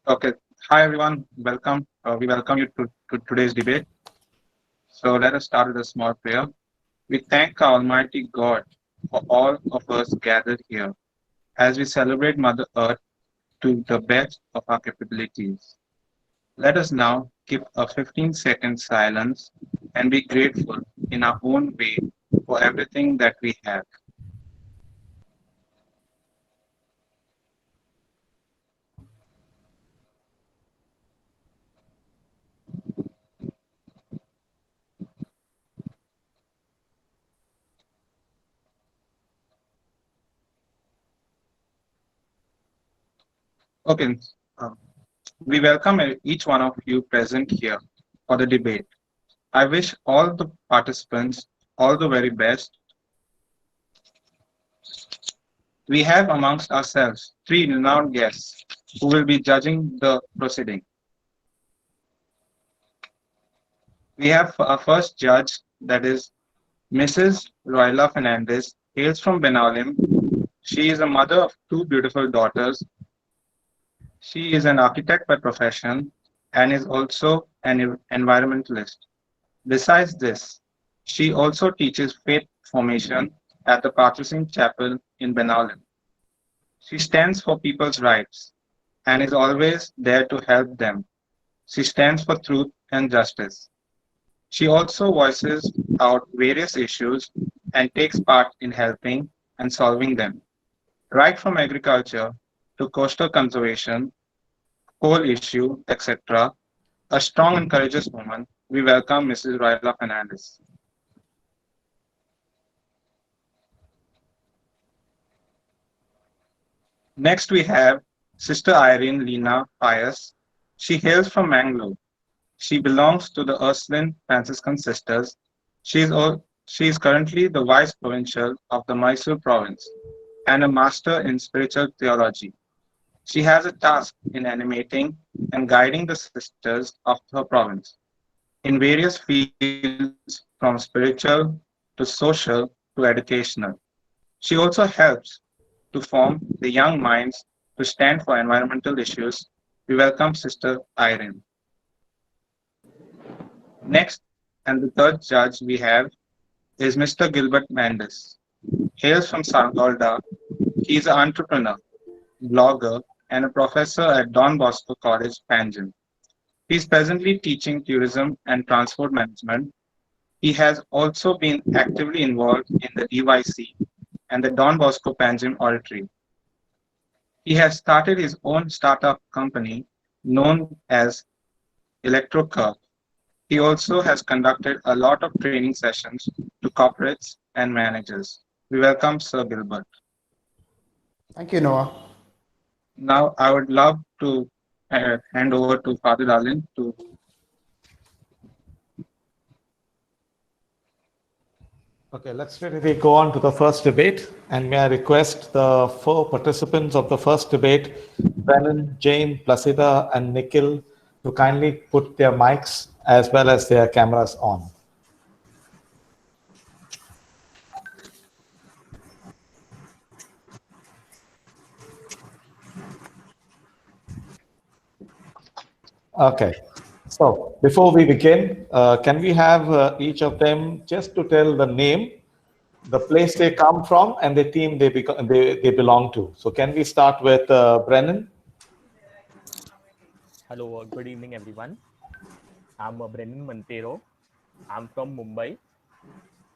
Okay. Hi, everyone. Welcome. We welcome you to today's debate. So let us start with a small prayer. We thank our Almighty God for all of us gathered here as we celebrate Mother Earth to the best of our capabilities. Let us now keep a 15-second silence and be grateful in our own way for everything that we have. Okay. um, we welcome each one of you present here for the debate. I wish all the participants all the very best. We have amongst ourselves three renowned guests who will be judging the proceeding. We have our first judge, that is Mrs. Royla Fernandez, hails from Benalim. She is a mother of two beautiful daughters. She is an architect by profession and is also an environmentalist. Besides this, she also teaches faith formation at the Patricine Chapel in Benalim. She stands for people's rights and is always there to help them. She stands for truth and justice. She also voices out various issues and takes part in helping and solving them, right from agriculture to coastal conservation, coal issue, etc. A strong and courageous woman. We welcome Mrs. Royla Fernandez. Next, we have Sister Irene Lena Pius. She hails from Mangalore. She belongs to the Ursuline Franciscan Sisters. She is currently the Vice Provincial of the Mysore Province and a Master in Spiritual Theology. She has a task in animating and guiding the sisters of her province in various fields from spiritual to social to educational. She also helps to form the young minds to stand for environmental issues. We welcome Sister Irene. Next, and the third judge we have is Mr. Gilbert Mendes. Hails from Sargolda. He is an entrepreneur, blogger, and a professor at Don Bosco College, Panjim. He is presently teaching tourism and transport management. He has also been actively involved in the DYC and the Don Bosco Panjim Oratory. He has started his own startup company known as ElectroCurve. He also has conducted a lot of training sessions to corporates and managers. We welcome Sir Gilbert. Thank you, Noah. Now, I would love to hand over to Father Darlin to. Okay, let's really go on to the first debate. And may I request the four participants of the first debate, Brennan, Jane, Placida, and Nikhil, to kindly put their mics as well as their cameras on. Okay, so before we begin, can we have each of them just to tell the name, the place they come from, and the team they belong to? So can we start with Brennan? Hello, good evening, everyone. I'm Brennan Montero. I'm from Mumbai,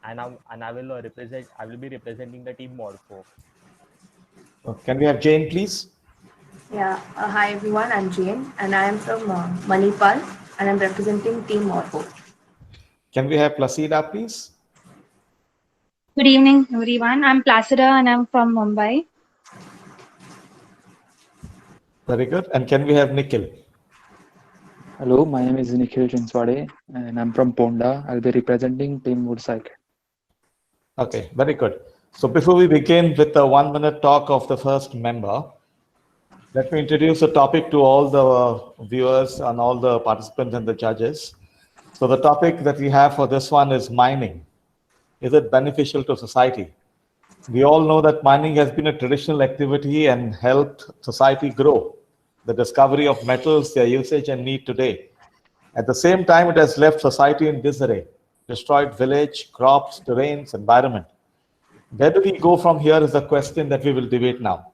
and I will represent. I will be representing the team Morpho. Can we have Jane, please? Yeah, hi everyone, I'm Jane and I am from Manipal and I'm representing Team Morpho. Can we have Placida, please? Good evening, everyone. I'm Placida and I'm from Mumbai. Very good. And can we have Nikhil? Hello, my name is Nikhil Chinswade and I'm from Ponda. I'll be representing Team Woodcycle. Okay, very good. So before we begin with the 1 minute talk of the first member, let me introduce the topic to all the viewers and all the participants and the judges. So the topic that we have for this one is mining. Is it beneficial to society? We all know that mining has been a traditional activity and helped society grow. the discovery of metals, their usage and need today. At the same time, it has left society in disarray, destroyed village, crops, terrains, environment. Where do we go from here is the question that we will debate now.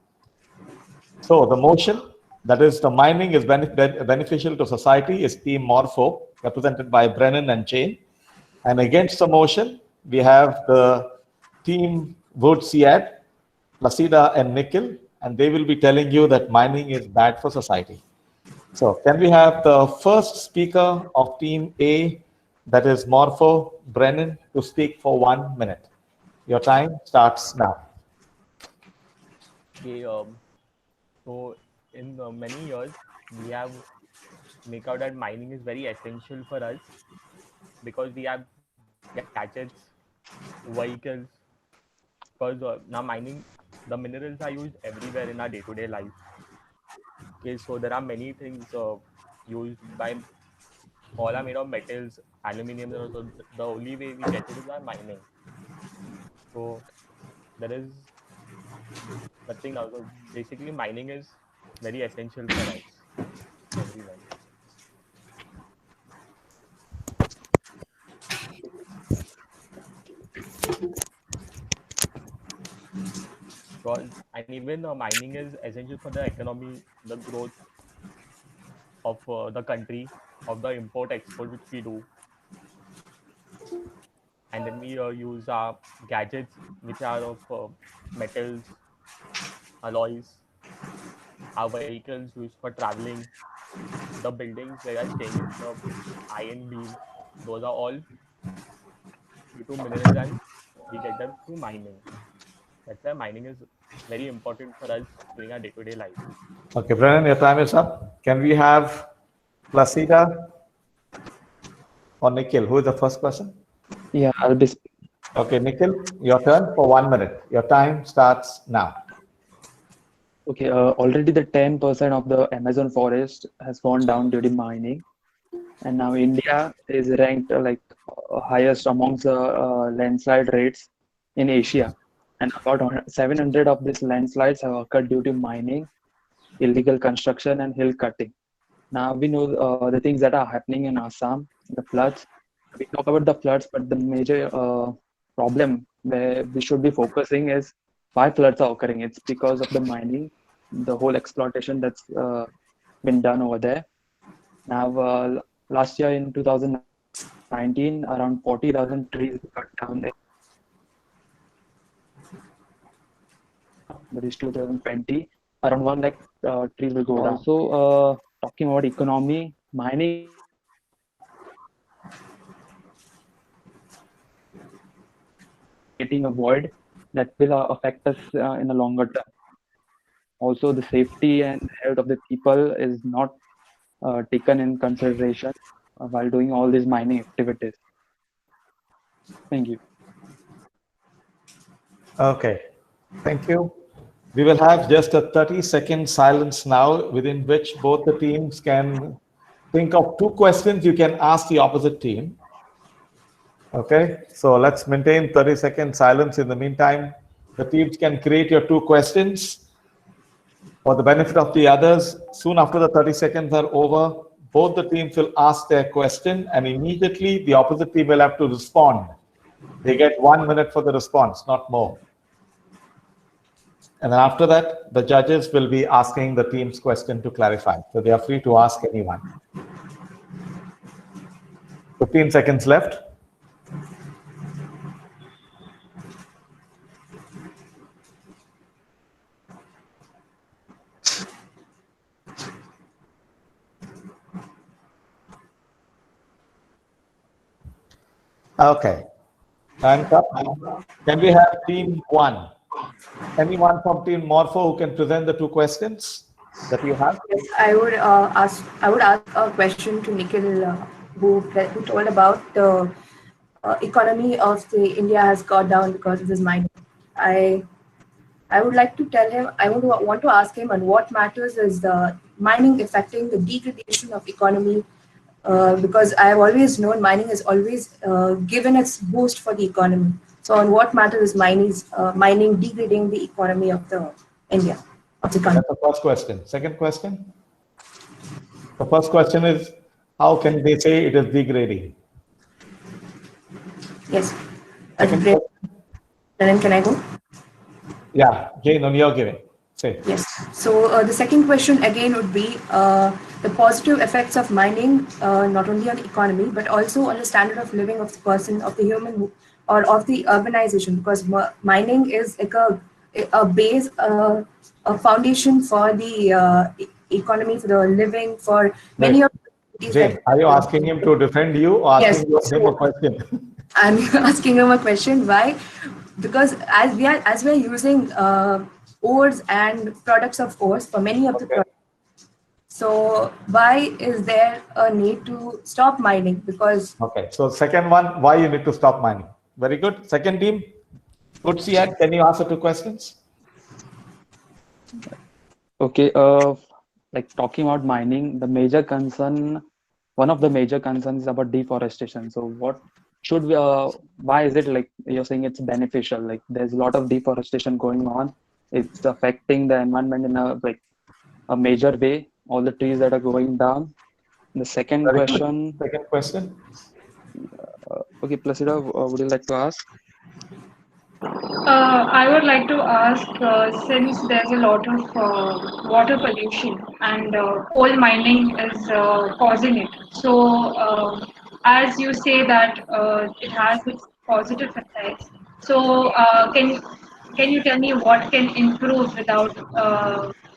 So the motion, that is the mining is beneficial to society, is Team Morpho, represented by Brennan and Jane. And against the motion, we have the Team Woodsiad, Placida and Nikhil, and they will be telling you that mining is bad for society. So can we have the first speaker of Team A, that is Morpho, Brennan, to speak for 1 minute. Your time starts now. Okay, so in many years, we have make out that mining is very essential for us because we have gadgets, vehicles. Because now mining, the minerals are used everywhere in our day-to-day life. Okay, so there are many things used by all are made of metals, aluminum. So the only way we get it is by mining. So there is nothing now. So basically, mining is very essential for us everywhere. Because and even mining is essential for the economy, the growth of the country, of the import export which we do, and then we use our gadgets which are of metals, alloys, our vehicles used for traveling, the buildings where are staying in the iron beam. Those are all due to minerals and we get them through mining. That's why mining is very important for us during our day-to-day life. Okay, Brennan, your time is up. Can we have Placida or Nikhil? Who is the first person? Yeah, I'll be. Okay, Nikhil, your turn for 1 minute. Your time starts now. Okay, already the 10% of the Amazon forest has gone down due to mining, and now India is ranked highest amongst the landslide rates in Asia, and about 700 of these landslides have occurred due to mining, illegal construction, and hill cutting. Now we know the things that are happening in Assam, the floods. We talk about the floods, but the major problem where we should be focusing is why floods are occurring. It's because of the mining, the whole exploitation that's been done over there. Now, last year in 2019, around 40,000 trees were cut down there. But it's 2020, around 1 lakh trees will go down. Also, talking about economy, mining creating a void that will affect us in the longer term. Also, the safety and health of the people is not taken in consideration while doing all these mining activities. Thank you. Okay, thank you. We will have just a 30-second silence now, within which both the teams can think of 2 questions you can ask the opposite team. Okay, so let's maintain 30-second silence. In the meantime, the teams can create your 2 questions for the benefit of the others. Soon after the 30 seconds are over, both the teams will ask their question and immediately the opposite team will have to respond. They get 1 minute for the response, not more. And then after that, the judges will be asking the team's question to clarify. So they are free to ask anyone. 15 seconds left. Okay. Time's up. Can we have team 1? Anyone from Team Morpho who can present the 2 questions that you have? Yes, I would ask a question to Nikhil, who told about the economy of the India has gone down because of this mining. I would like to tell him. I want to ask him on what matters is the mining affecting the degradation of economy. Because I have always known mining has always given its boost for the economy. So, on what matters is mining degrading the economy of the India, of the country? That's the first question. Second question? The first question is, how can they say it is degrading? Yes. Second Great. question. Then can I go? Yeah, Jane, on your giving. Say. Yes. So the second question again would be the positive effects of mining, not only on economy, but also on the standard of living of the person, of the human, or of the urbanization, because mining is like a base, a foundation for the economy, for the living, for many of the Jane, are you asking him to defend you or Yes. asking him a question? I'm asking him a question. Why? Because as we are using ores and products of ores for many of the products. So why is there a need to stop mining? Because Okay, so second one, why you need to stop mining? Very good. Second team, good Siad, can you answer 2 questions? Okay, like talking about mining, the major concern, one of the major concerns is about deforestation. So what should we, why is it like you're saying it's beneficial? Like there's a lot of deforestation going on. It's affecting the environment in a major way. All the trees that are going down. The second Very good. question, Second question. okay, Placida, would you like to ask? I would like to ask, since there's a lot of water pollution and coal mining is causing it. So, as you say that it has its positive effects. So, can you tell me what can improve without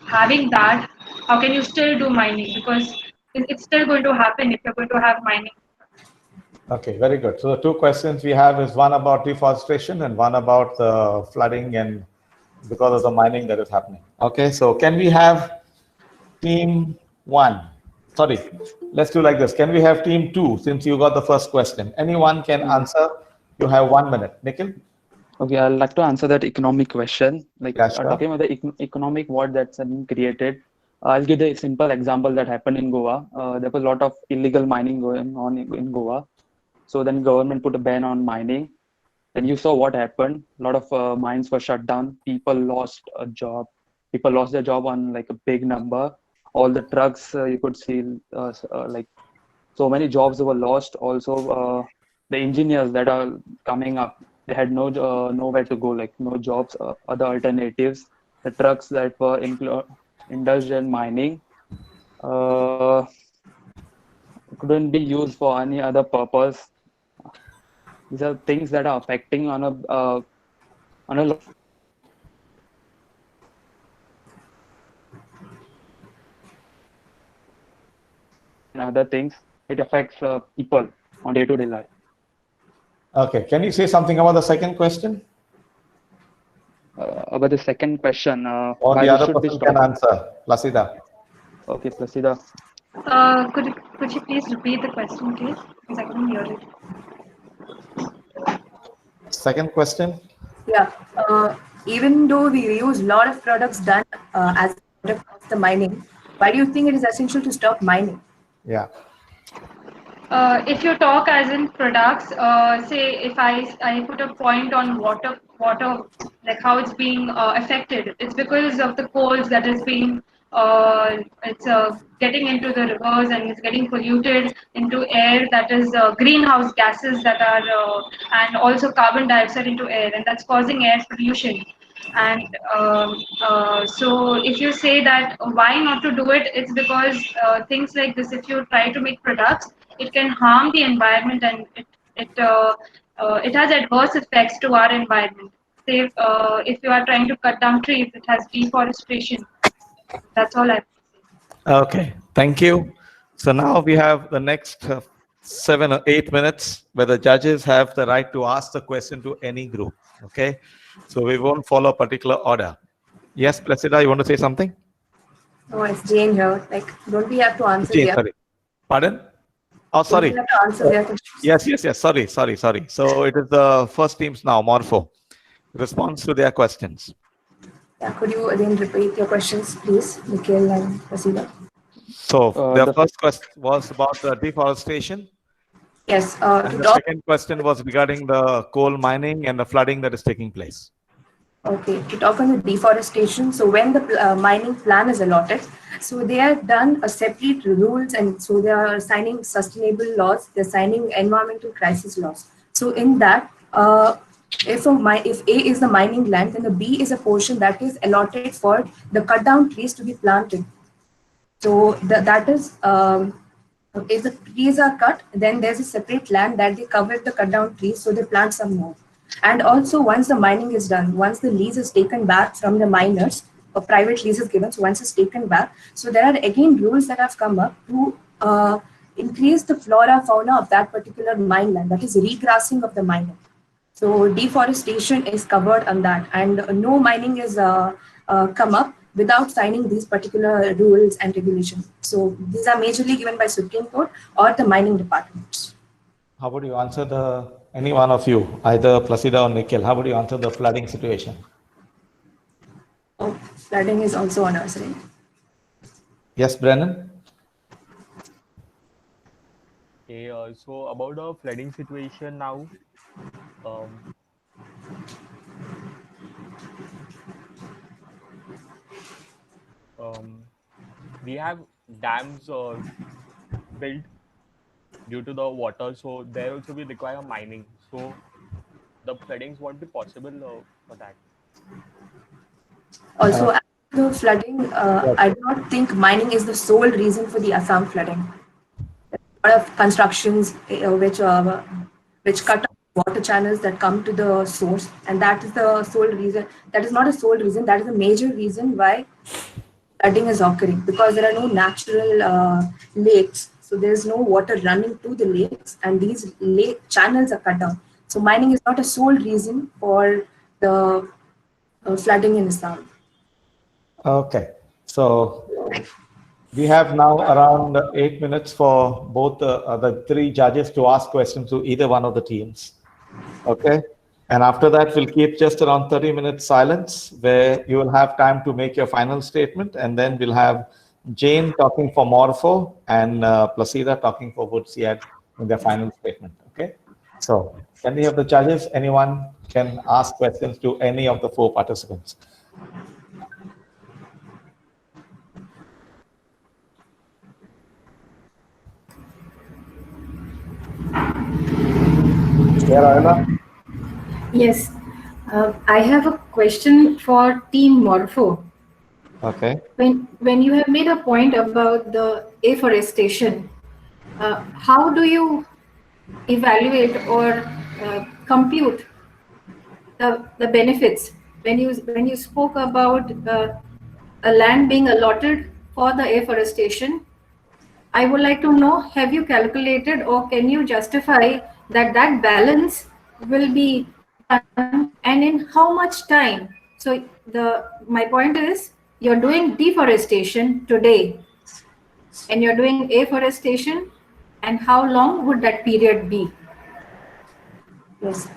having that? How can you still do mining? Because it's still going to happen if you're going to have mining. Okay, very good. So the 2 questions we have is one about deforestation and one about the flooding and because of the mining that is happening. Okay, so can we have team 1? Sorry, let's do like this. Can we have team 2 since you got the first question? Anyone can answer. You have 1 minute. Nikhil? Okay, I'd like to answer that economic question. Like Yeah, sure. talking about the economic what that's been created. I'll give a simple example that happened in Goa. There was a lot of illegal mining going on in Goa. So then government put a ban on mining. Then you saw what happened. A lot of mines were shut down. People lost a job. People lost their job on like a big number. All the trucks you could see like so many jobs were lost. Also, the engineers that are coming up, they had nowhere to go, like no jobs, other alternatives. The trucks that were indulged in mining couldn't be used for any other purpose. These are things that are affecting on a and other things. It affects people on day-to-day life. Okay, can you say something about the second question? About the second question, Or why the this other should be person can stopped? answer. Placida. Okay, Placida. Could you please repeat the question, please? Because I couldn't hear it. Second question. yeah, even though we use a lot of products done as a product of the mining, why do you think it is essential to stop mining? Yeah. If you talk as in products, say if I put a point on water, like how it's being affected, it's because of the coals that is being, it's getting into the rivers and it's getting polluted into air. That is greenhouse gases that are, and also carbon dioxide into air, and that's causing air pollution. And so if you say that why not to do it, it's because things like this, if you try to make products, it can harm the environment, and it has adverse effects to our environment. Say if you are trying to cut down trees, it has deforestation. That's all I. Okay, thank you. So now we have the next 7 or 8 minutes where the judges have the right to ask the question to any group. Okay, so we won't follow a particular order. Yes, Placida, you want to say something? Oh, it's Jane here. Like, don't we have to answer Jane, their? sorry. Pardon? Oh, Don't sorry. we have to answer their questions? Yes. Sorry. So it is the first teams now, Morpho. Response to their questions. Yeah, could you again repeat your questions, please, Nikhil and Vasila? So the The first question was about the deforestation. Yes, And to the talk. second question was regarding the coal mining and the flooding that is taking place. Okay, to talk on the deforestation. So when the mining plan is allotted, So they have done a separate rules, and so they are signing sustainable laws. They're signing environmental crisis laws. So in that, if A is the mining land, then the B is a portion that is allotted for the cut down trees to be planted. So that is if the trees are cut, then there's a separate land that they cover the cut down trees, so they plant some more. And also, once the mining is done, once the lease is taken back from the miners, a private lease is given, so once it's taken back, so there are again rules that have come up to increase the flora fauna of that particular mine land, that is regrassing of the mine. So deforestation is covered on that, and no mining is come up without signing these particular rules and regulations. So these are majorly given by Supreme Court or the mining departments. How would you answer any one of you, either Placida or Nikhil, how would you answer the flooding situation? Oh, flooding is also on us, right? Yes, Brennan? Okay, so about the flooding situation now, we have dams built due to the water, so there also we require mining. So the floodings won't be possible for that. Also, the flooding, I do not think mining is the sole reason for the Assam flooding. There are a lot of constructions which cut off water channels that come to the source, and that is the sole reason. That is not a sole reason. That is a major reason why flooding is occurring, because there are no natural lakes. So there's no water running to the lakes, and these lake channels are cut down. So mining is not a sole reason for the flooding in Assam. Okay, so we have now around 8 minutes for both the three judges to ask questions to either one of the teams. Okay, and after that, we'll keep just around 30 minutes silence where you will have time to make your final statement, and then we'll have Jane talking for Morpho and Placida talking for Woodside in their final statement. Okay, so can we have the judges? Anyone can ask questions to any of the four participants. Yes, I have a question for Team Morpho. Okay. When you have made a point about the afforestation, how do you evaluate or compute the benefits when you spoke about a land being allotted for the afforestation? I would like to know, have you calculated or can you justify that balance will be done and in how much time? So my point is, you're doing deforestation today and you're doing afforestation, and how long would that period be? Yes.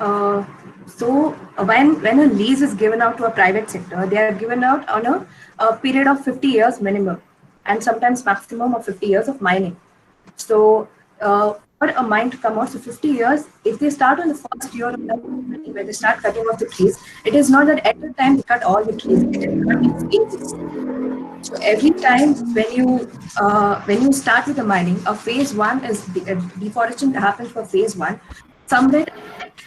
So when a lease is given out to a private sector, they are given out on a period of 50 years minimum, and sometimes maximum of 50 years of mining. So for a mine to come out, so 50 years, if they start on the first year of mining, where they start cutting off the trees, it is not that at the time they cut all the trees, it is cut in phases. So every time when you start with the mining, a phase one is deforestation happens for phase one. Somewhere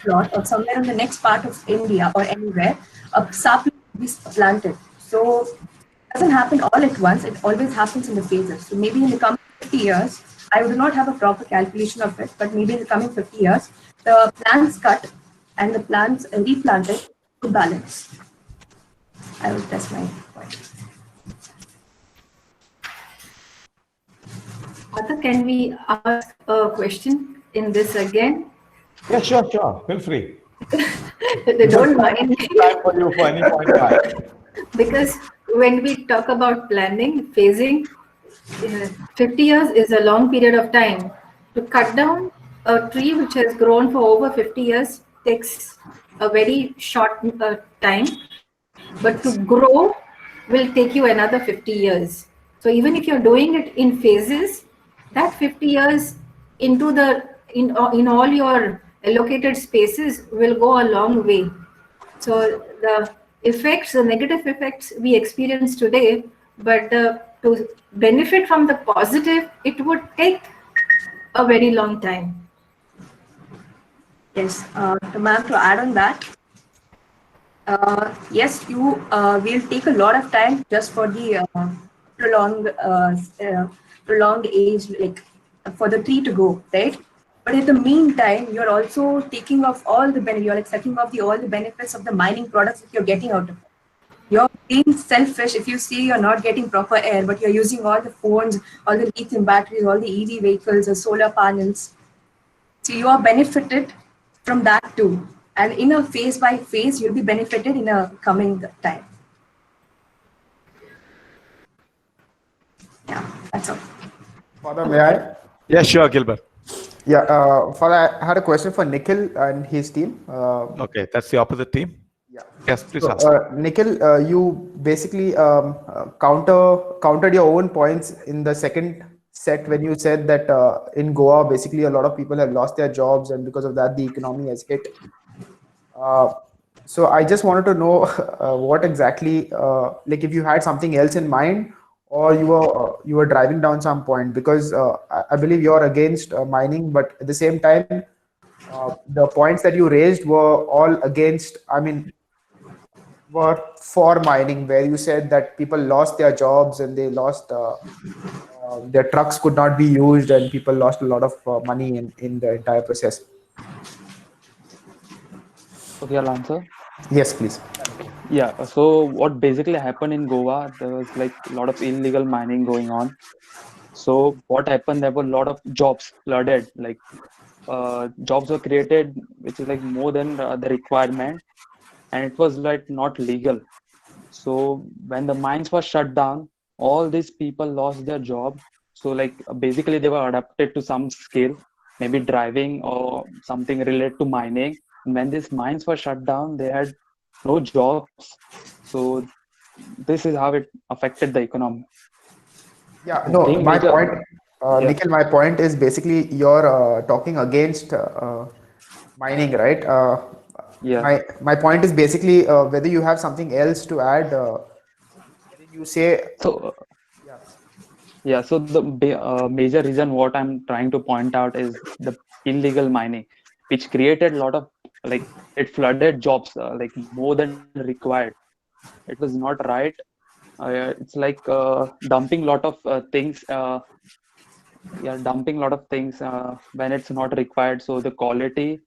plot or somewhere in the next part of India or anywhere, a sapling will be planted. So it doesn't happen all at once, it always happens in the phases. So maybe in the coming 50 years, I do not have a proper calculation of it, but maybe in the coming 50 years, the plants cut and the plants replanted to balance. That's my point. Arthur, can we ask a question in this again? Yeah, sure. Feel free. They don't mind. Time for you for any point in time. Because when we talk about planning, phasing, 50 years is a long period of time. To cut down a tree which has grown for over 50 years takes a very short time, but to grow will take you another 50 years. So even if you're doing it in phases, that 50 years in all your allocated spaces will go a long way. So the effects, the negative effects we experience today, but the to benefit from the positive, it would take a very long time. Yes, ma'am, to add on that, yes, you will take a lot of time just for the prolonged age, like for the tree to go, right? But in the meantime, you're also taking off all the benefits. You're like sucking off all the benefits of the mining products that you're getting out of it. You're being selfish if you see you're not getting proper air, but you're using all the phones, all the lithium batteries, all the EV vehicles, the solar panels. So you are benefited from that too. And in a phase by phase, you'll be benefited in a coming time. Yeah, that's all. Father, may I? Yeah, sure, Gilbert. Yeah, Father, I had a question for Nikhil and his team. Okay, that's the opposite team. Yeah. Yes, please So, ask. Nikhil, you basically countered your own points in the second set when you said that in Goa, basically a lot of people have lost their jobs, and because of that, the economy has hit. So I just wanted to know what exactly, like if you had something else in mind, or you were driving down some point, because I believe you're against mining, but at the same time, the points that you raised were all against. I mean, were for mining, where you said that people lost their jobs and they lost their trucks could not be used, and people lost a lot of money in the entire process. Okay, I'll answer. Yes, please. Yeah, so what basically happened in Goa, there was like a lot of illegal mining going on. So what happened, there were a lot of jobs flooded, like jobs were created, which is like more than the requirement, and it was like not legal. So when the mines were shut down, all these people lost their job. So like basically they were adapted to some skill, maybe driving or something related to mining. And when these mines were shut down, they had no jobs. So this is how it affected the economy. Yeah, The no, thing my major, point, yeah, Nikhil, my point is basically you're talking against mining, right? yeah. My point is basically whether you have something else to add. Whether you say, So yeah, yeah, so the major reason what I'm trying to point out is the illegal mining, which created a lot of like it flooded jobs like more than required. It was not right. It's like dumping lot of things. Yeah, dumping a lot of things when it's not required. So the quality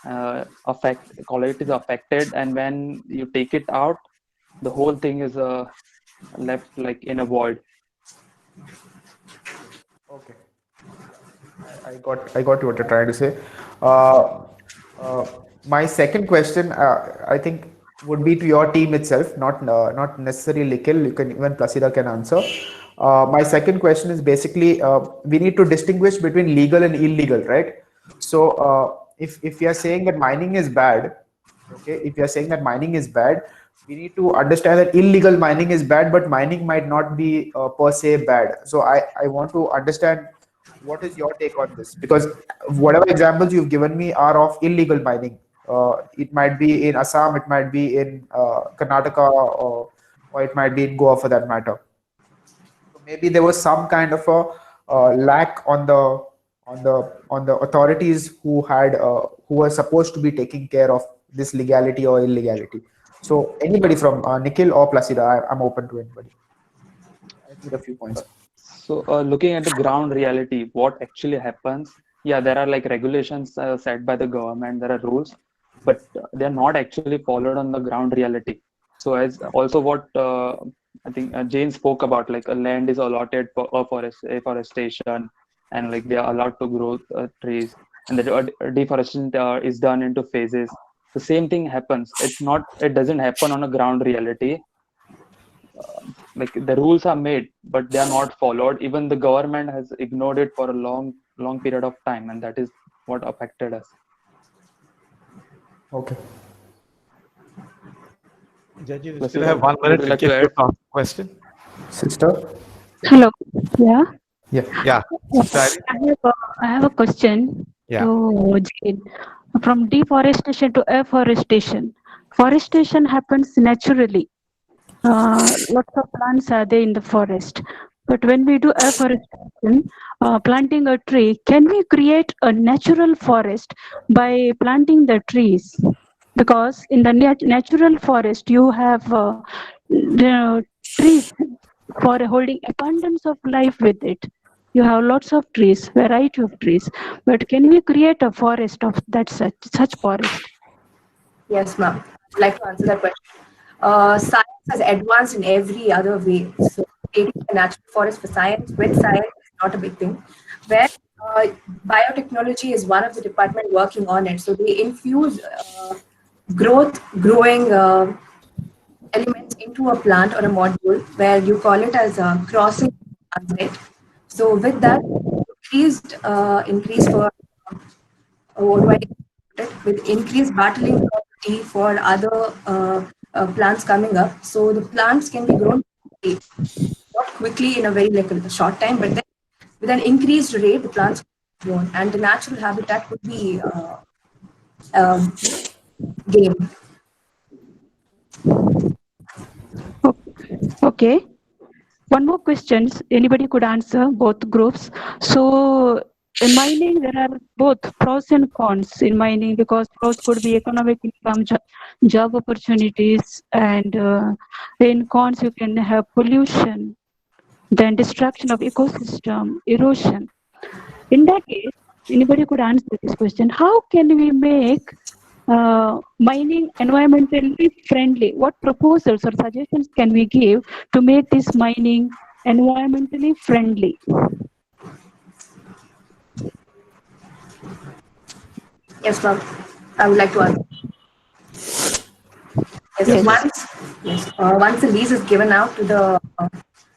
is affected, and when you take it out, the whole thing is left like in a void. okay, I got what you're trying to say. Uh, my second question, I think, would be to your team itself, not necessarily Nikhil. You can even Placida can answer. My second question is basically we need to distinguish between legal and illegal, right? So if you are saying that mining is bad, okay, if you are saying that mining is bad, we need to understand that illegal mining is bad, but mining might not be per se bad. So I want to understand what is your take on this, because whatever examples you've given me are of illegal mining. It might be in Assam, it might be in Karnataka, or it might be in Goa for that matter. So maybe there was some kind of a lack on the authorities who were supposed to be taking care of this legality or illegality. So anybody from Nikhil or Placida, I'm open to anybody. I need a few points. So looking at the ground reality, what actually happens? Yeah, there are like regulations set by the government. There are rules, but they are not actually followed on the ground reality. So as also what I think Jane spoke about, like a land is allotted for afforestation, and like they are allowed to grow trees, and the deforestation is done into phases. The same thing happens. It doesn't happen on a ground reality. Like the rules are made, but they are not followed. Even the government has ignored it for a long period of time, and that is what affected us. Okay. Judges, we Placida, still have 1 would minute you in like case to you add? have a question. Sister? Hello. Yeah. Yeah. Yeah, Sister Irene? I have a question Yeah. to Jane. From deforestation to afforestation. Forestation happens naturally. Lots of plants are there in the forest. But when we do afforestation, planting a tree, can we create a natural forest by planting the trees? Because in the natural forest, you have the trees for holding abundance of life with it. You have lots of trees, variety of trees. But can we create a forest of that such forest? Yes, ma'am. I'd like to answer that question. Science has advanced in every other way. So taking a natural forest for science with science is not a big thing. Where biotechnology is one of the department working on it. So they infuse growing elements into a plant or a module where you call it as a crossing transit. So with that increase for what do I call it? With increased battling property for other plants coming up. So the plants can be grown not quickly in a very like a short time, but then with an increased rate, the plants can be grown, and the natural habitat would be gained. Okay. One more questions. Anybody could answer, both groups. So in mining, there are both pros and cons in mining, because pros could be economic income, job opportunities, and in cons you can have pollution, then destruction of ecosystem, erosion. In that case, anybody could answer this question. How can we make mining environmentally friendly? What proposals or suggestions can we give to make this mining environmentally friendly? Yes, ma'am. I would like to answer. Yes. Once the lease is given out to the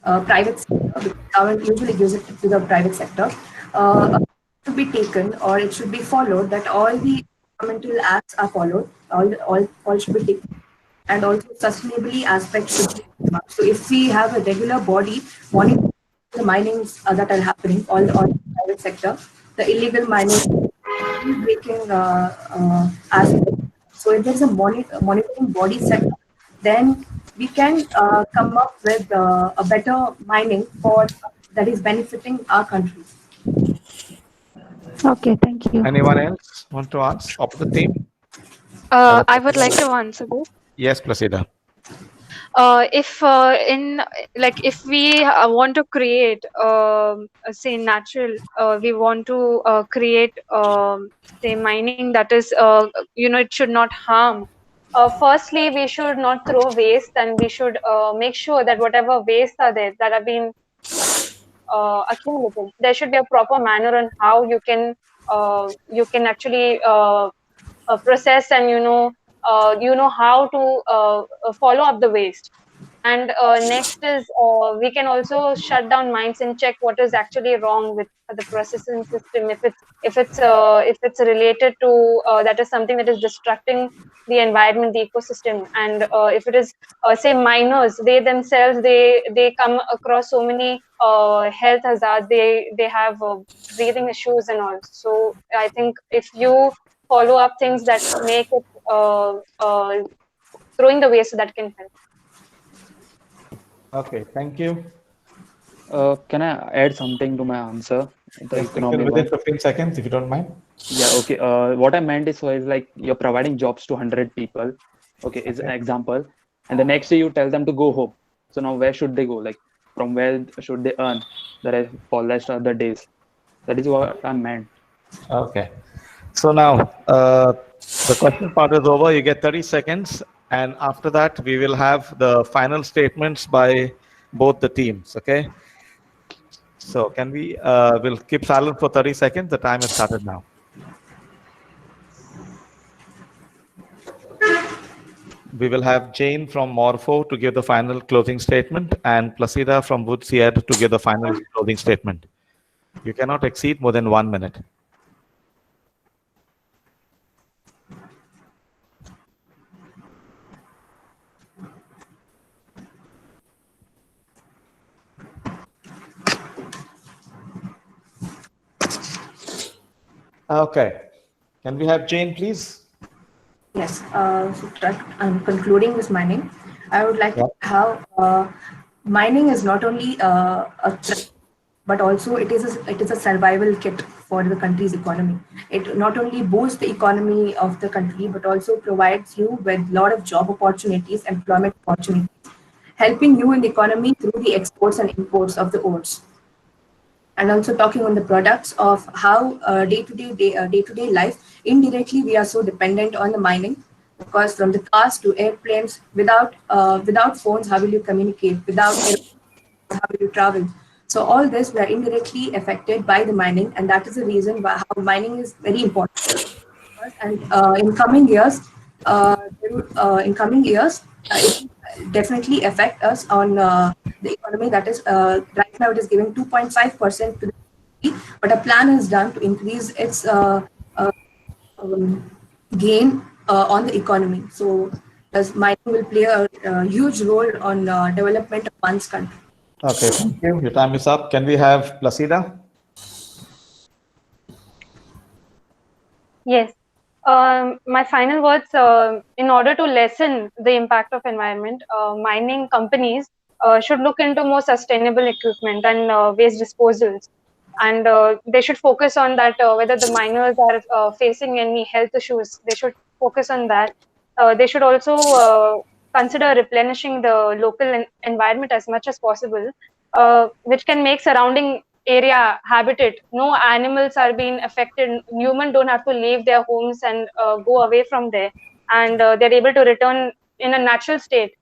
private sector, the government usually gives it to the private sector, to be taken, or it should be followed that all the environmental acts are followed, all should be taken, and also sustainability aspects should be taken up. So if we have a regular body monitoring the minings that are happening, all the private sector, the illegal mining, breaking aspect. So if there's a monitoring body set up, then we can come up with a better mining for that is benefiting our country. Okay, thank you. Anyone else want to ask? Opposite team? I would like to answer this. Yes, Placida. If we want to create say natural, we want to create say mining that is it should not harm. Firstly, we should not throw waste, and we should make sure that whatever waste are there that have been accumulated, there should be a proper manner on how you can actually process, and how to follow up the waste. And next is we can also shut down mines and check what is actually wrong with the processing system. If it's related to that is something that is destructing the environment, the ecosystem, and if it is say miners, they themselves they come across so many health hazards. They have breathing issues and all. So I think if you follow up things that make it throwing the waste, that can help. Okay, thank you. Can I add something to my answer? The Yes, economic within one? 15 seconds, if you don't mind. Yeah, okay. What I meant is like you're providing jobs to 100 people. Okay, is an example. And the next day you tell them to go home. So now where should they go? Like from where should they earn the rest for rest of the days? That is what I meant. Okay. So now the question part is over. You get 30 seconds. And after that, we will have the final statements by both the teams. Okay. So can we, we'll keep silent for 30 seconds. The time has started now. We will have Jane from Morpho to give the final closing statement, and Placida from Woodseed to give the final closing statement. You cannot exceed more than 1 minute. Okay. Can we have Jane, please? Yes. So I'm concluding this mining. I would like to have mining is not only a threat, but also it is a survival kit for the country's economy. It not only boosts the economy of the country, but also provides you with a lot of job opportunities, employment opportunities, helping you in the economy through the exports and imports of the ores. And also talking on the products of how day-to-day life, indirectly we are so dependent on the mining, because from the cars to airplanes, without phones, how will you communicate? Without how will you travel? So all this we are indirectly affected by the mining, and that is the reason why how mining is very important. And in coming years, it will definitely affect us on the economy. That is, right now it is giving 2.5% to the GDP, but a plan is done to increase its gain on the economy. So, as mining will play a huge role on development of one's country. Okay, thank you. Your time is up. Can we have Placida? Yes. My final words, in order to lessen the impact of environment, mining companies should look into more sustainable equipment and waste disposals. And they should focus on that, whether the miners are facing any health issues, they should focus on that. They should also consider replenishing the local environment as much as possible, which can make surrounding area habitat. No animals are being affected. Humans don't have to leave their homes and go away from there, and they're able to return in a natural state,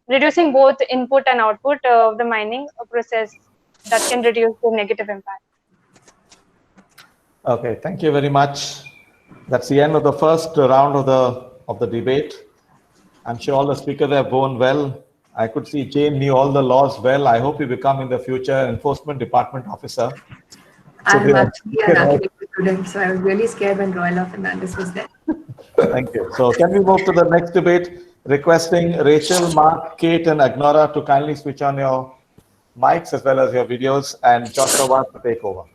reducing both input and output of the mining process that can reduce the negative impact. Okay, thank you very much. That's the end of the first round of the debate. I'm sure all the speakers have gone well. I could see Jane knew all the laws well. I hope you become in the future enforcement department officer. I'm actually an architecture student, so I was really scared when Royla Fernandez was there. Thank you. So can we move to the next debate? Requesting Rachel, Mark, Kate, and Agnora to kindly switch on your mics as well as your videos, and Joshua to take over.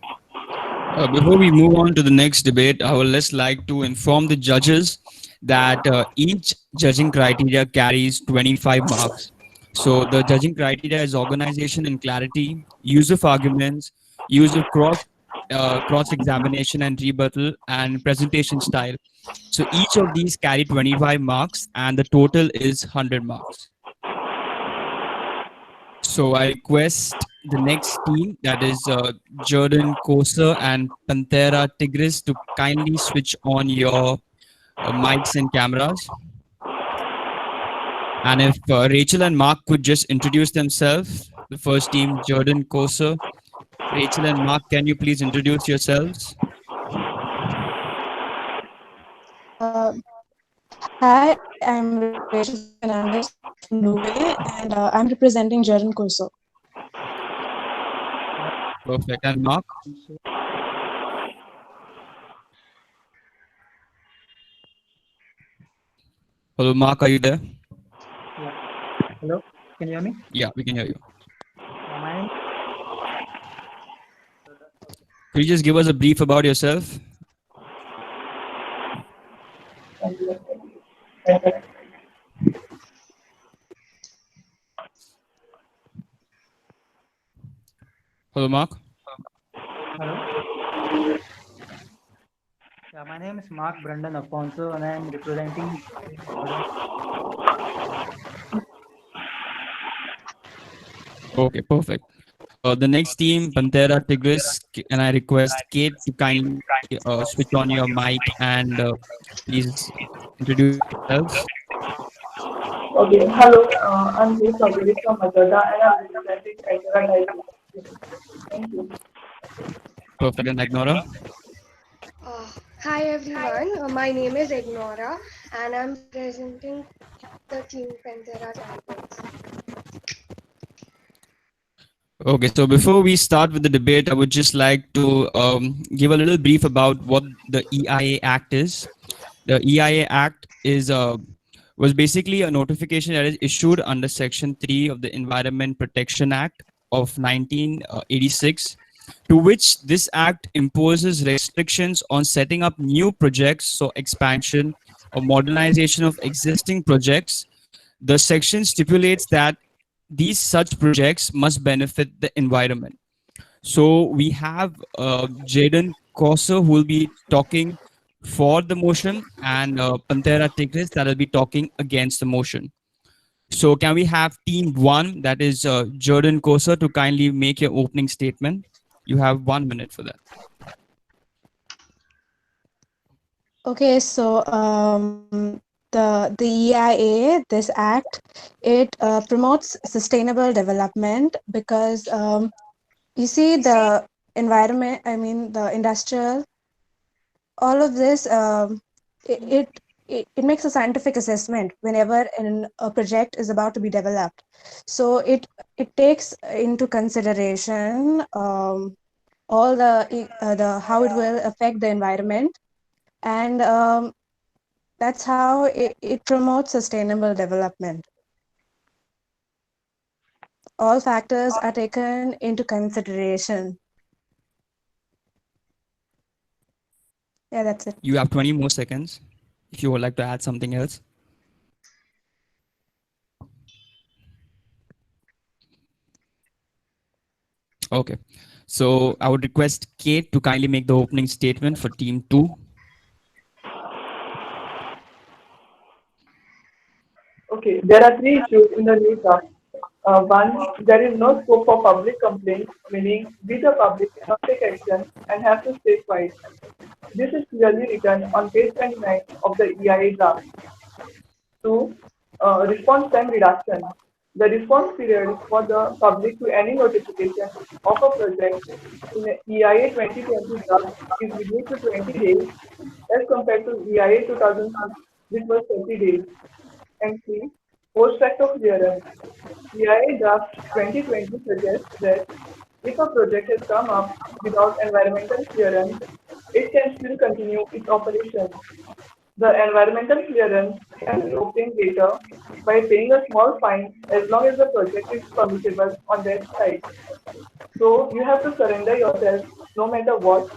Before we move on to the next debate, I would just like to inform the judges that each judging criteria carries 25 marks. So the judging criteria is organization and clarity, use of arguments, use of cross-examination and rebuttal, and presentation style. So each of these carry 25 marks, and the total is 100 marks. So I request the next team, that is Jordan Kosa and Panthera Tigris, to kindly switch on your mics and cameras. And if Rachel and Mark could just introduce themselves. The first team, Jordan Kosa. Rachel and Mark, can you please introduce yourselves? Hi, I'm Rachel Fernandez from Dubai, and I'm representing Jordan Koso. Perfect. And Mark? Hello, Mark, are you there? Yeah. Hello, can you hear me? Yeah, we can hear you. My name. Could you just give us a brief about yourself? Hello, Mark. Hello. Yeah, my name is Mark Brandon Afonso, and I am representing. Okay, perfect. The next team, Panthera Tigris, and I request Kate to kindly switch on your mic and please introduce yourselves. Okay, hello, I'm Kate Sabri from Magadha, and I'm representing Panthera Tigris. Thank you. Perfect. And Agnora? Hi everyone, my name is Ignora and I'm presenting the team Panthera Tigris. Okay, so before we start with the debate, I would just like to give a little brief about what the EIA Act is. The EIA Act was basically a notification that is issued under Section 3 of the Environment Protection Act of 1986, to which this act imposes restrictions on setting up new projects, so expansion or modernization of existing projects. The section stipulates that these such projects must benefit the environment. So we have Jaden Koser who will be talking for the motion, and Pantera Tigris that will be talking against the motion. So can we have team one, that is Jordan Koser, to kindly make your opening statement? You have 1 minute for that. Okay, so the EIA, this act, it promotes sustainable development because you see the environment, I mean the industrial, all of this, it makes a scientific assessment whenever a project is about to be developed. So it takes into consideration all the how it will affect the environment, and that's how it promotes sustainable development. All factors are taken into consideration. Yeah, that's it. You have 20 more seconds if you would like to add something else. Okay, so I would request Kate to kindly make the opening statement for team 2. Okay, there are three issues in the new draft. One, there is no scope for public complaints, meaning we the public cannot take action and have to stay quiet. This is clearly written on page 29 of the EIA draft. Two, response time reduction. The response period for the public to any notification of a project in EIA 2020 draft is reduced to 20 days as compared to EIA 2006, which was 30 days. And three, post-facto clearance. EIA draft 2020 suggests that if a project has come up without environmental clearance, it can still continue its operation. The environmental clearance can be obtained later by paying a small fine as long as the project is permissible on that site. So you have to surrender yourself no matter what.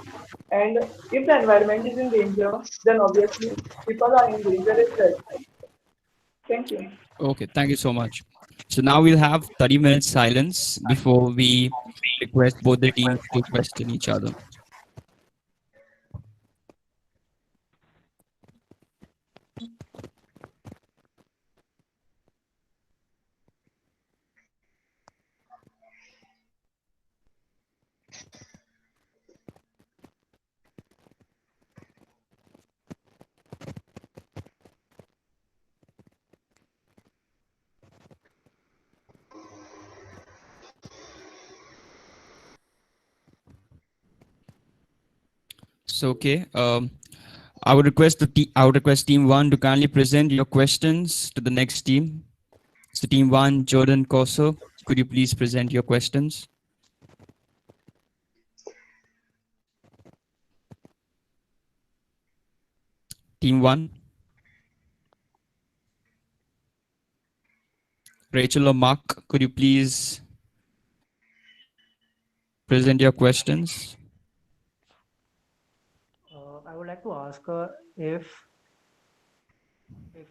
And if the environment is in danger, then obviously people are in danger as well. Thank you. Okay, thank you so much. So now we'll have 30 minutes silence before we request both the teams to question each other. So okay, I would request team 1 to kindly present your questions to the next team. So team 1, Jordan Koser, could you please present your questions? Team 1. Rachel or Mark, could you please present your questions? I would like to ask if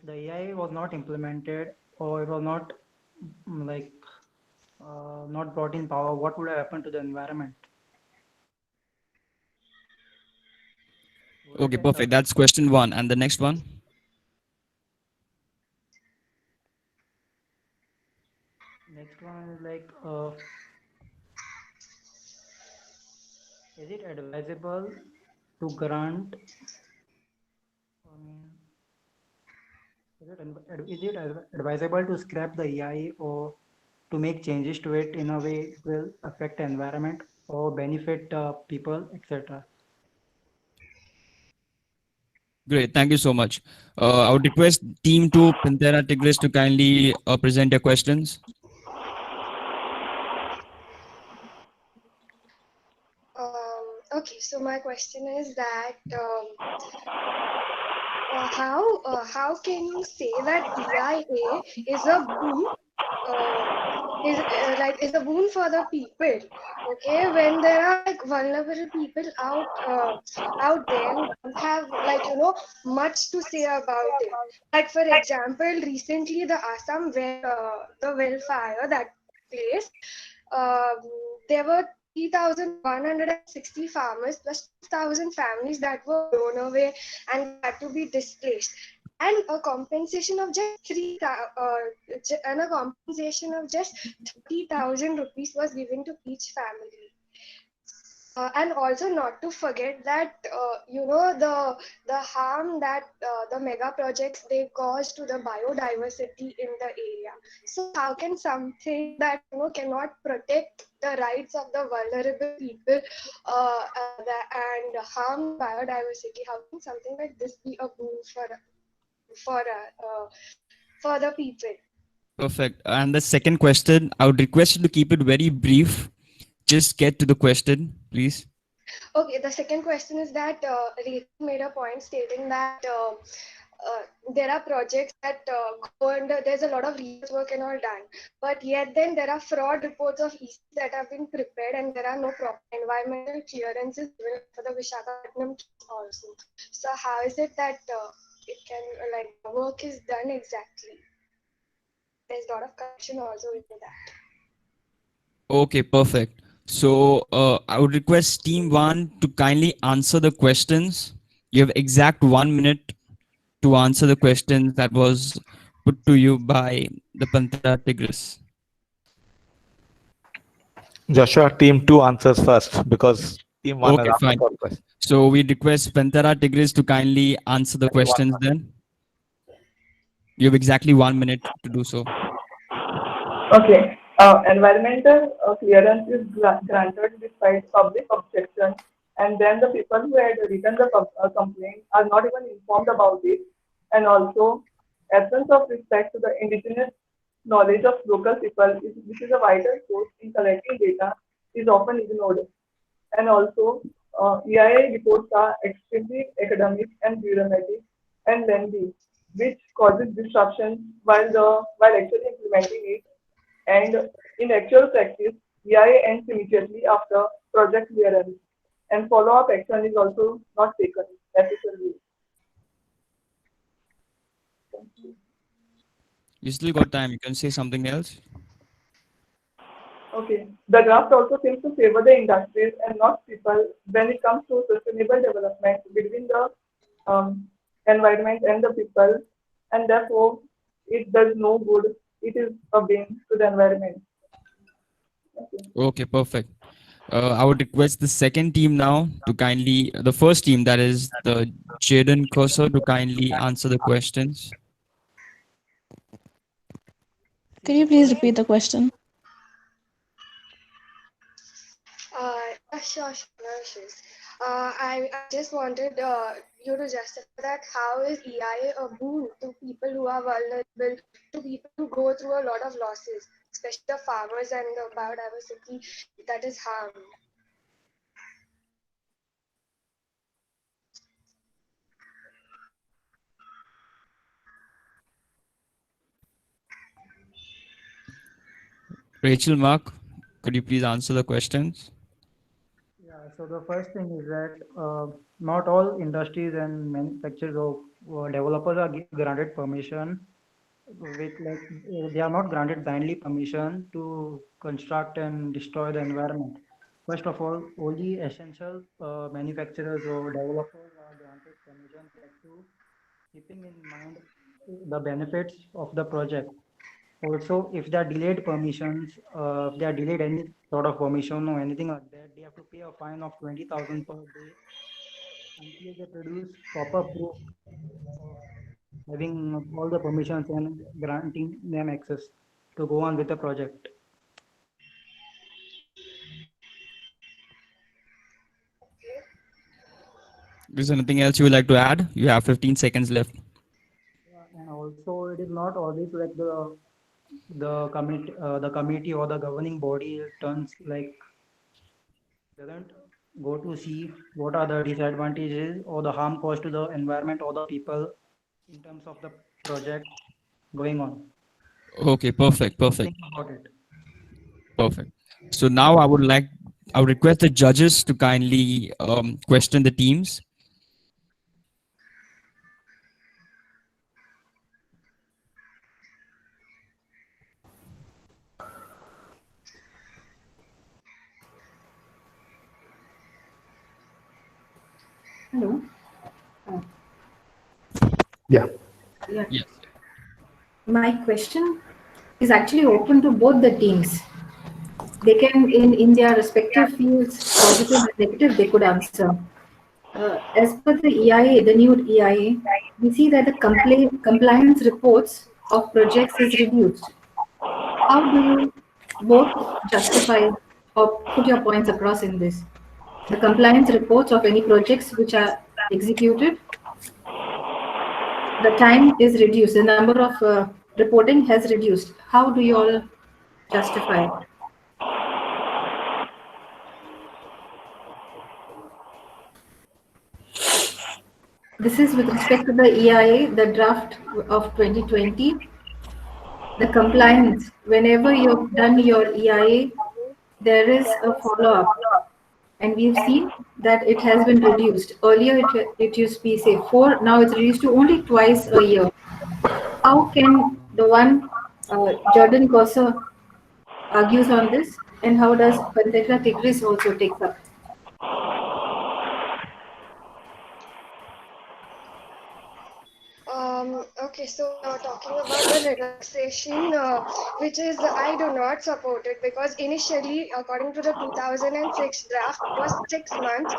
the AI was not implemented or it was not not brought in power, what would have happened to the environment? Okay, perfect. That's question 1. And the next one? Next one is is it advisable to grant? Is it advisable to scrap the EIA or to make changes to it in a way it will affect the environment or benefit people, etc.? Great, thank you so much. I would request team 2, Pantera Tigris, to kindly present your questions. Okay, so my question is that how can you say that EIA is a boon is a boon for the people, okay, when there are vulnerable people out there who don't have much to say about it. Like for example, recently the Assam the wildfire that displaced. There were 3,160 farmers plus 2,000 families that were blown away and had to be displaced. And a compensation of just 30,000 rupees was given to each family. And also not to forget that the harm that the mega projects they cause to the biodiversity in the area. So how can something that cannot protect the rights of the vulnerable people and harm biodiversity, how can something like this be a boon for the people? Perfect. And the second question, I would request you to keep it very brief. Just get to the question, please. Okay, the second question is that Rachel made a point stating that there are projects that go under, there's a lot of research work and all done, but yet then there are fraud reports of ECs that have been prepared and there are no proper environmental clearances given for the Visakhapatnam case also. So how is it that it can, like, work is done exactly? There's a lot of corruption also into that. Okay, perfect. So I would request team one to kindly answer the questions. You have exact 1 minute to answer the questions that was put to you by the Pantara Tigris. Joshua, team 2 answers first because team 1 Okay, has fine. answered first. So we request Pantara Tigris to kindly answer the questions then. You have exactly 1 minute to do so. Okay. Environmental clearance is granted despite public objection, and then the people who had written the complaint are not even informed about it, and also absence of respect to the indigenous knowledge of local people, which is a vital source in collecting data, is often ignored. And also, EIA reports are extremely academic and bureaucratic and lengthy, which causes disruption while actually implementing it. And in actual practice, EIA ends immediately after project clearance, and follow-up action is also not taken necessarily. You still got time. You can say something else. Okay. The draft also seems to favor the industries and not people when it comes to sustainable development between the environment and the people, and therefore it does no good. It is a bane to the environment. Okay. Okay, perfect. I would request the second team now to kindly, the first team that is the Jaden Kosa to kindly answer the questions. Could you please repeat the question? Sure, no issues. I just wanted you to justify that how is EIA a boon to people who are vulnerable, to people who go through a lot of losses, especially the farmers and the biodiversity that is harmed. Rachel Mark, could you please answer the questions? Yeah, so the first thing is that not all industries and manufacturers or developers are granted permission with they are not granted blindly permission to construct and destroy the environment. First of all, only essential manufacturers or developers are granted permission to keeping in mind the benefits of the project. Also, if they are delayed permissions, if they are delayed any sort of permission or anything like that, they have to pay a fine of 20,000 per day until they produce proper proof of having all the permissions and granting them access to go on with the project. Is there anything else you would like to add? You have 15 seconds left. And also, it is not always like the committee or the governing body turns doesn't go to see what are the disadvantages or the harm caused to the environment or the people in terms of the project going on. Okay, perfect, perfect, Think about it. perfect. So now I would request the judges to kindly question the teams. Hello. Yeah. Yeah. Yes. My question is actually open to both the teams. They can, in their respective fields, positive and negative, they could answer. As per the EIA, the new EIA, we see that the compliance reports of projects is reduced. How do you both justify or put your points across in this? The compliance reports of any projects which are executed, the time is reduced, the number of reporting has reduced. How do you all justify it? This is with respect to the EIA, the draft of 2020. The compliance, whenever you've done your EIA, there is a follow-up. And we've seen that it has been reduced. Earlier, it used to be, say, 4, now it's reduced to only twice a year. How can the one, Jordan Kosa, argues on this? And how does Pantetra Tigris also take up? Okay, so talking about the relaxation, which is I do not support it because initially, according to the 2006 draft, it was 6 months,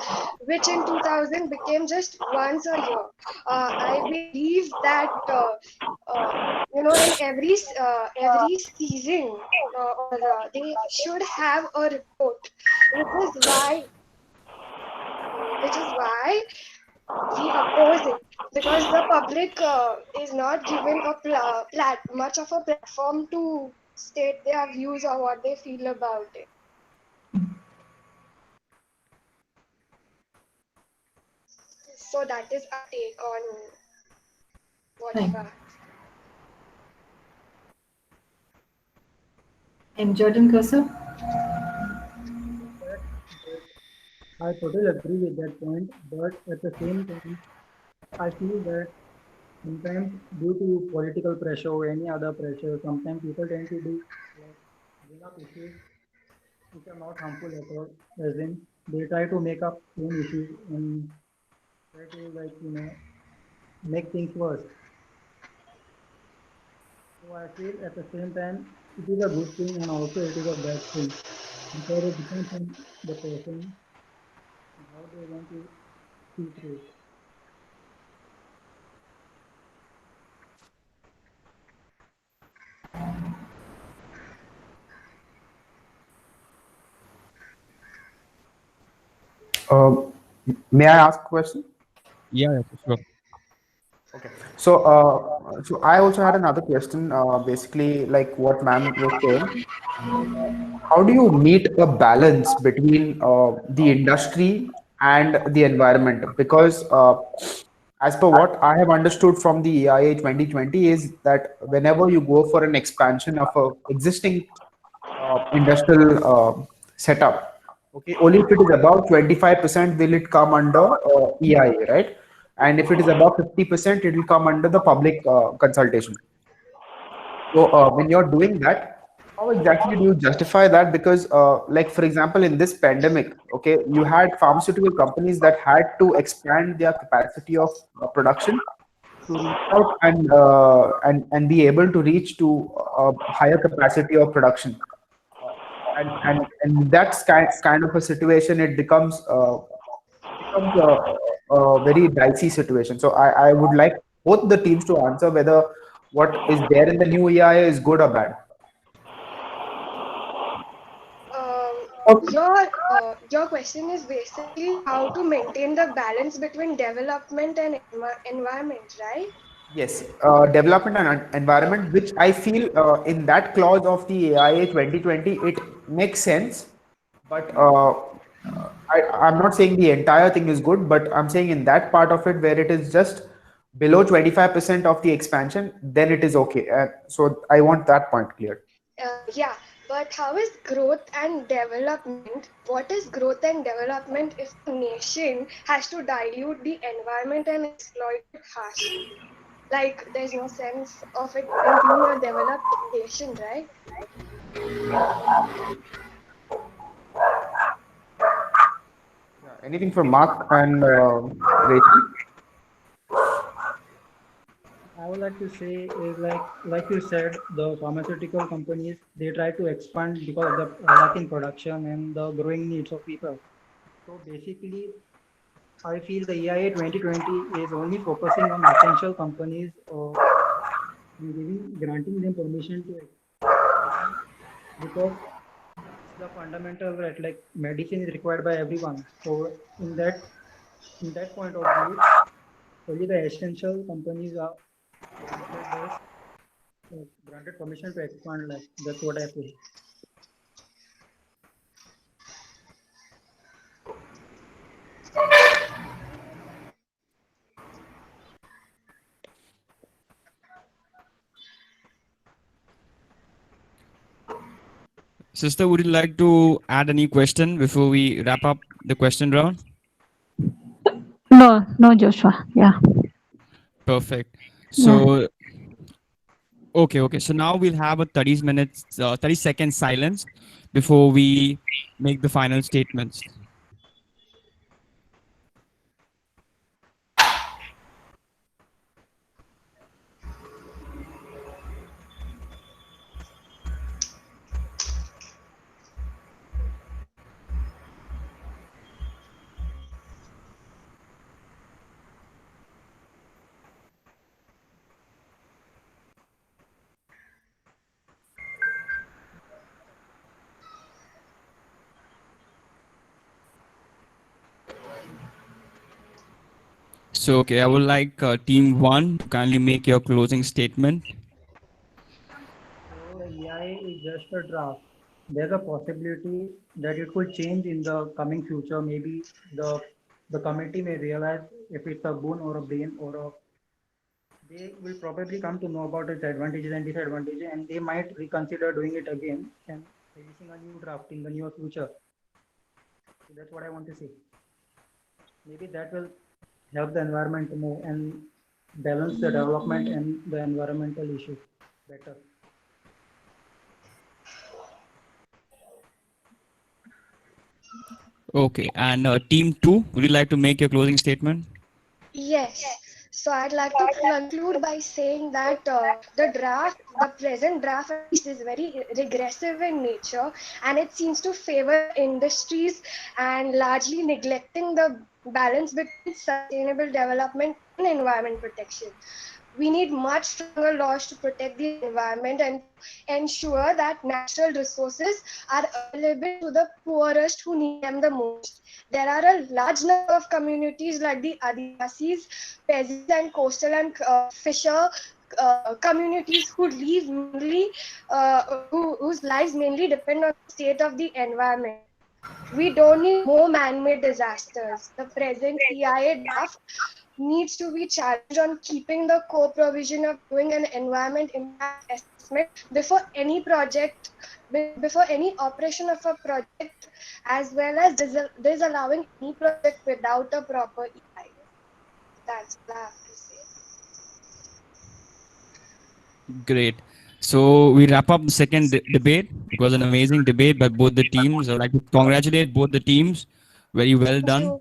which in 2000 became just once a year. I believe that in every season, they should have a report, which is why we oppose it, because the public is not given much of a platform to state their views or what they feel about it. So that is our take on whatever. And Jordan Kosa? I totally agree with that point, but at the same time, I feel that sometimes due to political pressure or any other pressure, sometimes people tend to do bring up issues which are not harmful at all. As in, they try to make up same issues and try to make things worse. So I feel at the same time it is a good thing and also it is a bad thing because it depends on the person and how they want to see through it. May I ask a question? Yeah, sure. Okay. So, so I also had another question. Basically, like what ma'am was saying, how do you meet a balance between the industry and the environment? Because as per what I have understood from the EIA 2020 is that whenever you go for an expansion of a existing industrial setup, okay, only if it is above 25% will it come under EIA, right? And if it is above 50%, it will come under the public consultation. So when you're doing that, how exactly do you justify that? Because like, for example, in this pandemic, okay, you had pharmaceutical companies that had to expand their capacity of production to reach out and be able to reach to a higher capacity of production. And that's kind of a situation, it becomes a very dicey situation. So I would like both the teams to answer whether what is there in the new EIA is good or bad. Your question is basically how to maintain the balance between development and environment, right? Yes, development and environment, which I feel in that clause of the AIA 2020, it makes sense. But I'm not saying the entire thing is good, but I'm saying in that part of it where it is just below 25% of the expansion, then it is okay. So I want that point clear. Yeah, but how is growth and development? What is growth and development if a nation has to dilute the environment and exploit it harshly? Like, there's no sense of it in being a developed nation, right? Anything for Mark and Rachel? I would like to say is like you said, the pharmaceutical companies, they try to expand because of the lack in production and the growing needs of people. So basically, I feel the EIA 2020 is only focusing on essential companies or granting them permission to expand because it's the fundamental right, like medicine is required by everyone. So in that point of view, only the essential companies are granted permission to expand. Like that's what I feel. Sister, would you like to add any question before we wrap up the question round? No, Joshua. Yeah. Perfect. So, okay. So now we'll have a 30-second silence before we make the final statements. So, okay, I would like team 1 to kindly make your closing statement. So the EIA is just a draft. There's a possibility that it could change in the coming future. Maybe the committee may realize if it's a boon or a bane they will probably come to know about its advantages and disadvantages, and they might reconsider doing it again and releasing a new draft in the near future. So that's what I want to say. Maybe that will help the environment to move and balance the development and the environmental issues better. Okay, and team 2, would you like to make your closing statement? Yes. So I'd like to conclude by saying that the present draft is very regressive in nature, and it seems to favor industries and largely neglecting the balance between sustainable development and environment protection. We need much stronger laws to protect the environment and ensure that natural resources are available to the poorest who need them the most. There are a large number of communities like the Adivasis, peasants, and coastal and fisher communities who live mainly, whose lives mainly depend on the state of the environment. We don't need more man-made disasters. The present EIA draft needs to be challenged on keeping the core provision of doing an environment impact assessment before any operation of a project, as well as disallowing any project without a proper EIA. That's what I have to say. Great. So we wrap up the second debate. It was an amazing debate by both the teams. I'd like to congratulate both the teams. Very well done.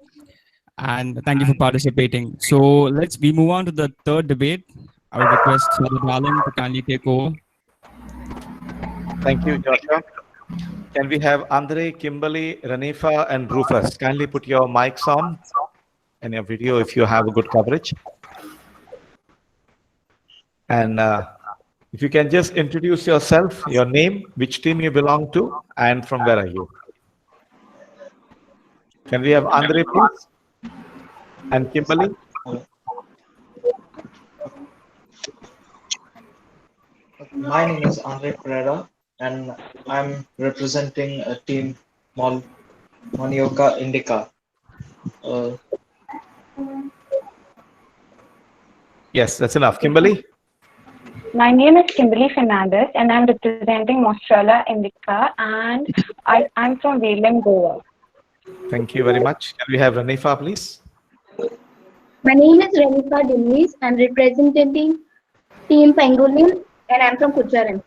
And thank you for participating. So we move on to the third debate. I would request Father Darling to kindly take over. Thank you, Joshua. Can we have Andre, Kimberly, Ranifa, and Rufus? Kindly put your mics on and your video if you have a good coverage. And if you can just introduce yourself, your name, which team you belong to, and from where are you? Can we have Andre, please? And Kimberly? My name is Andre Pereira, and I'm representing a team Monioka Indica. Yes, that's enough. Kimberly? My name is Kimberly Fernandez, and I'm representing Mostrella Indica, and I'm from Velam, Goa. Thank you very much. Can we have Ranifa, please? My name is Ranifa Denise. I'm representing Team Pangolin, and I'm from Kucharan.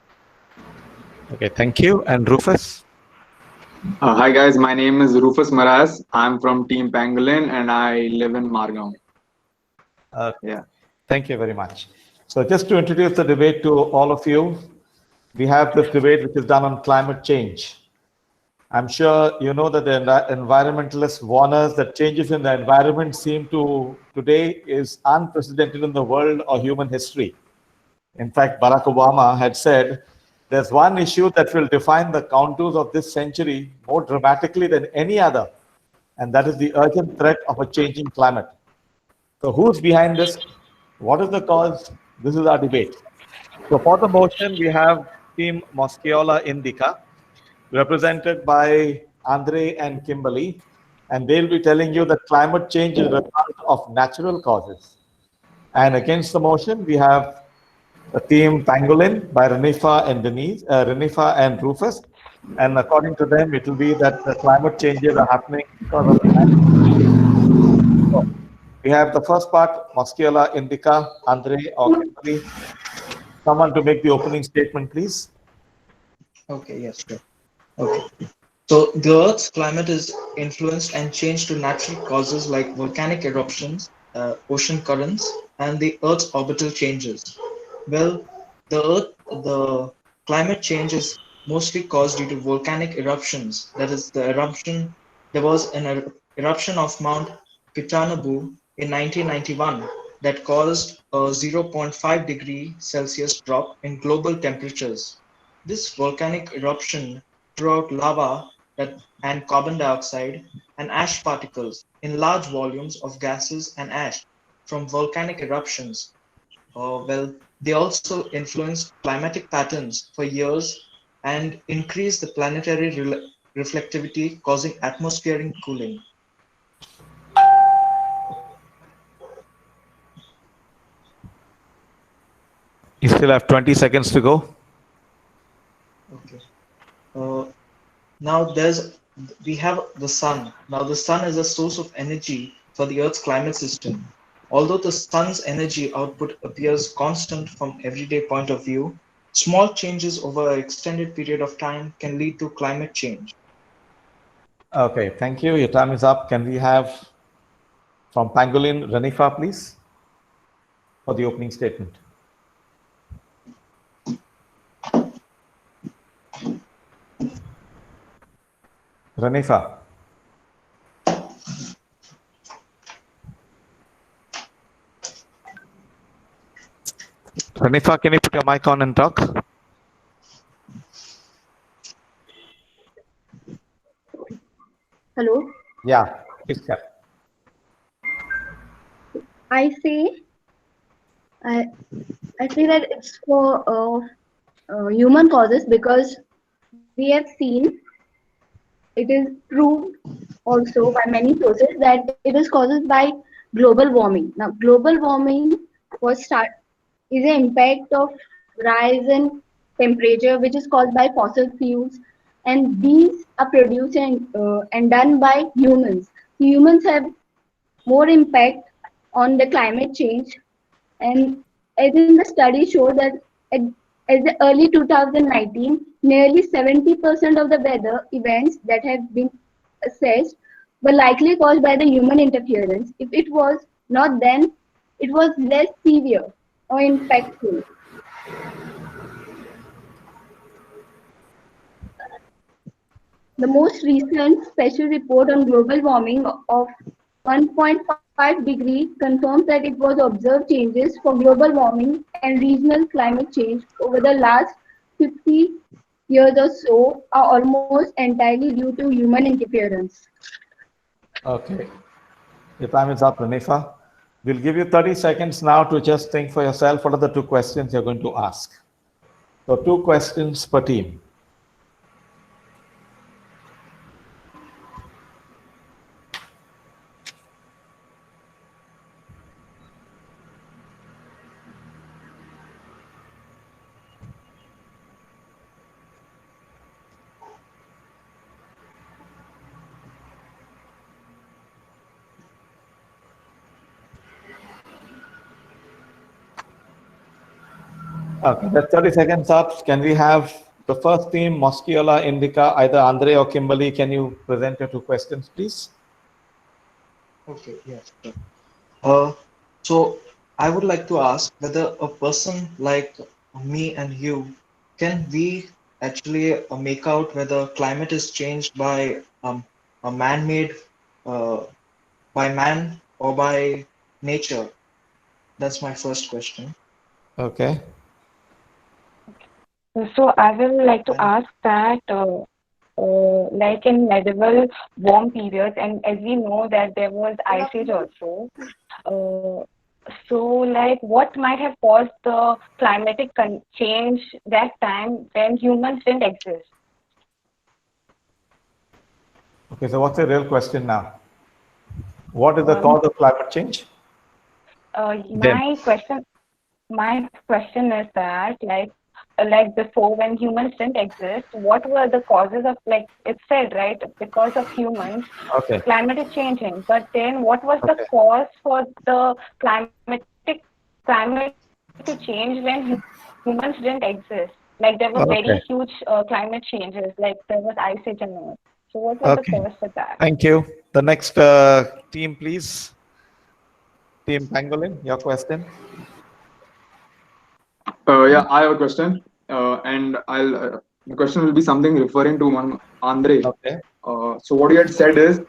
Okay, thank you. And Rufus? Hi guys, my name is Rufus Maraz. I'm from Team Pangolin and I live in Margao. Yeah. Thank you very much. So just to introduce the debate to all of you, we have this debate which is done on climate change. I'm sure you know that the environmentalists warn us that changes in the environment seem to today is unprecedented in the world or human history. In fact, Barack Obama had said, there's one issue that will define the contours of this century more dramatically than any other, and that is the urgent threat of a changing climate. So who's behind this? What is the cause? This is our debate. So for the motion, we have Team Mosquiola Indica, represented by Andre and Kimberly, and they'll be telling you that climate change is a result of natural causes. And against the motion, we have a Team Pangolin by Renifa and Rufus. And according to them, it will be that the climate changes are happening because of so we have the first part, Mosquiola Indica, Andre or Kimberly. Someone to make the opening statement, please. Okay, yes, sure. Okay. So the Earth's climate is influenced and changed to natural causes like volcanic eruptions, ocean currents, and the Earth's orbital changes. Well, the climate change is mostly caused due to volcanic eruptions. That is, there was an eruption of Mount Kitanabu in 1991 that caused a 0.5 degree Celsius drop in global temperatures. This volcanic eruption threw out lava and carbon dioxide and ash particles in large volumes of gases and ash from volcanic eruptions. Well, they also influenced climatic patterns for years and increased the planetary reflectivity, causing atmospheric cooling. You still have 20 seconds to go. Okay. Now we have the sun. Now the sun is a source of energy for the Earth's climate system. Although the sun's energy output appears constant from everyday point of view, small changes over an extended period of time can lead to climate change. Okay, thank you. Your time is up. Can we have from Pangolin, Renifa, please, for the opening statement? Renifa. Renifa, can you put your mic on and talk? Hello. Yeah, please. I say that it's for human causes because we have seen it is proved also by many sources that it is caused by global warming. Now, global warming is an impact of rise in temperature, which is caused by fossil fuels, and these are produced and done by humans. Humans have more impact on the climate change, and I think the study showed that as the early 2019, nearly 70% of the weather events that have been assessed were likely caused by the human interference. If it was not, then it was less severe or impactful. The most recent special report on global warming of 1.5 degrees confirms that it was observed changes for global warming and regional climate change over the last 50 years or so are almost entirely due to human interference. Okay. Your time is up, Renifa. We'll give you 30 seconds now to just think for yourself what are the two questions you're going to ask. So 2 questions per team. Okay, that's 30 seconds up. Can we have the first team, Mosquiola Indica, either Andre or Kimberly? Can you present your 2 questions, please? Okay, yes. So I would like to ask whether a person like me and you, can we actually make out whether climate is changed by a man-made, uh, by man or by nature? That's my first question. Okay. So I will like to ask that, like in medieval warm periods, and as we know that there was ice age also. So like what might have caused the climatic change that time when humans didn't exist? Okay, so what's the real question now? What is the cause of climate change? My question is that like before when humans didn't exist, what were the causes of, like it said, right, because of humans, Okay. climate is changing. But then what was the cause for the climate to change when humans didn't exist? Like there were very huge climate changes, like there was ice age and all. So what was the cause for that? Thank you. The next team, please. Team Pangolin, your question. Yeah, I have a question, and the question will be something referring to one Andre. Okay. So what you had said is,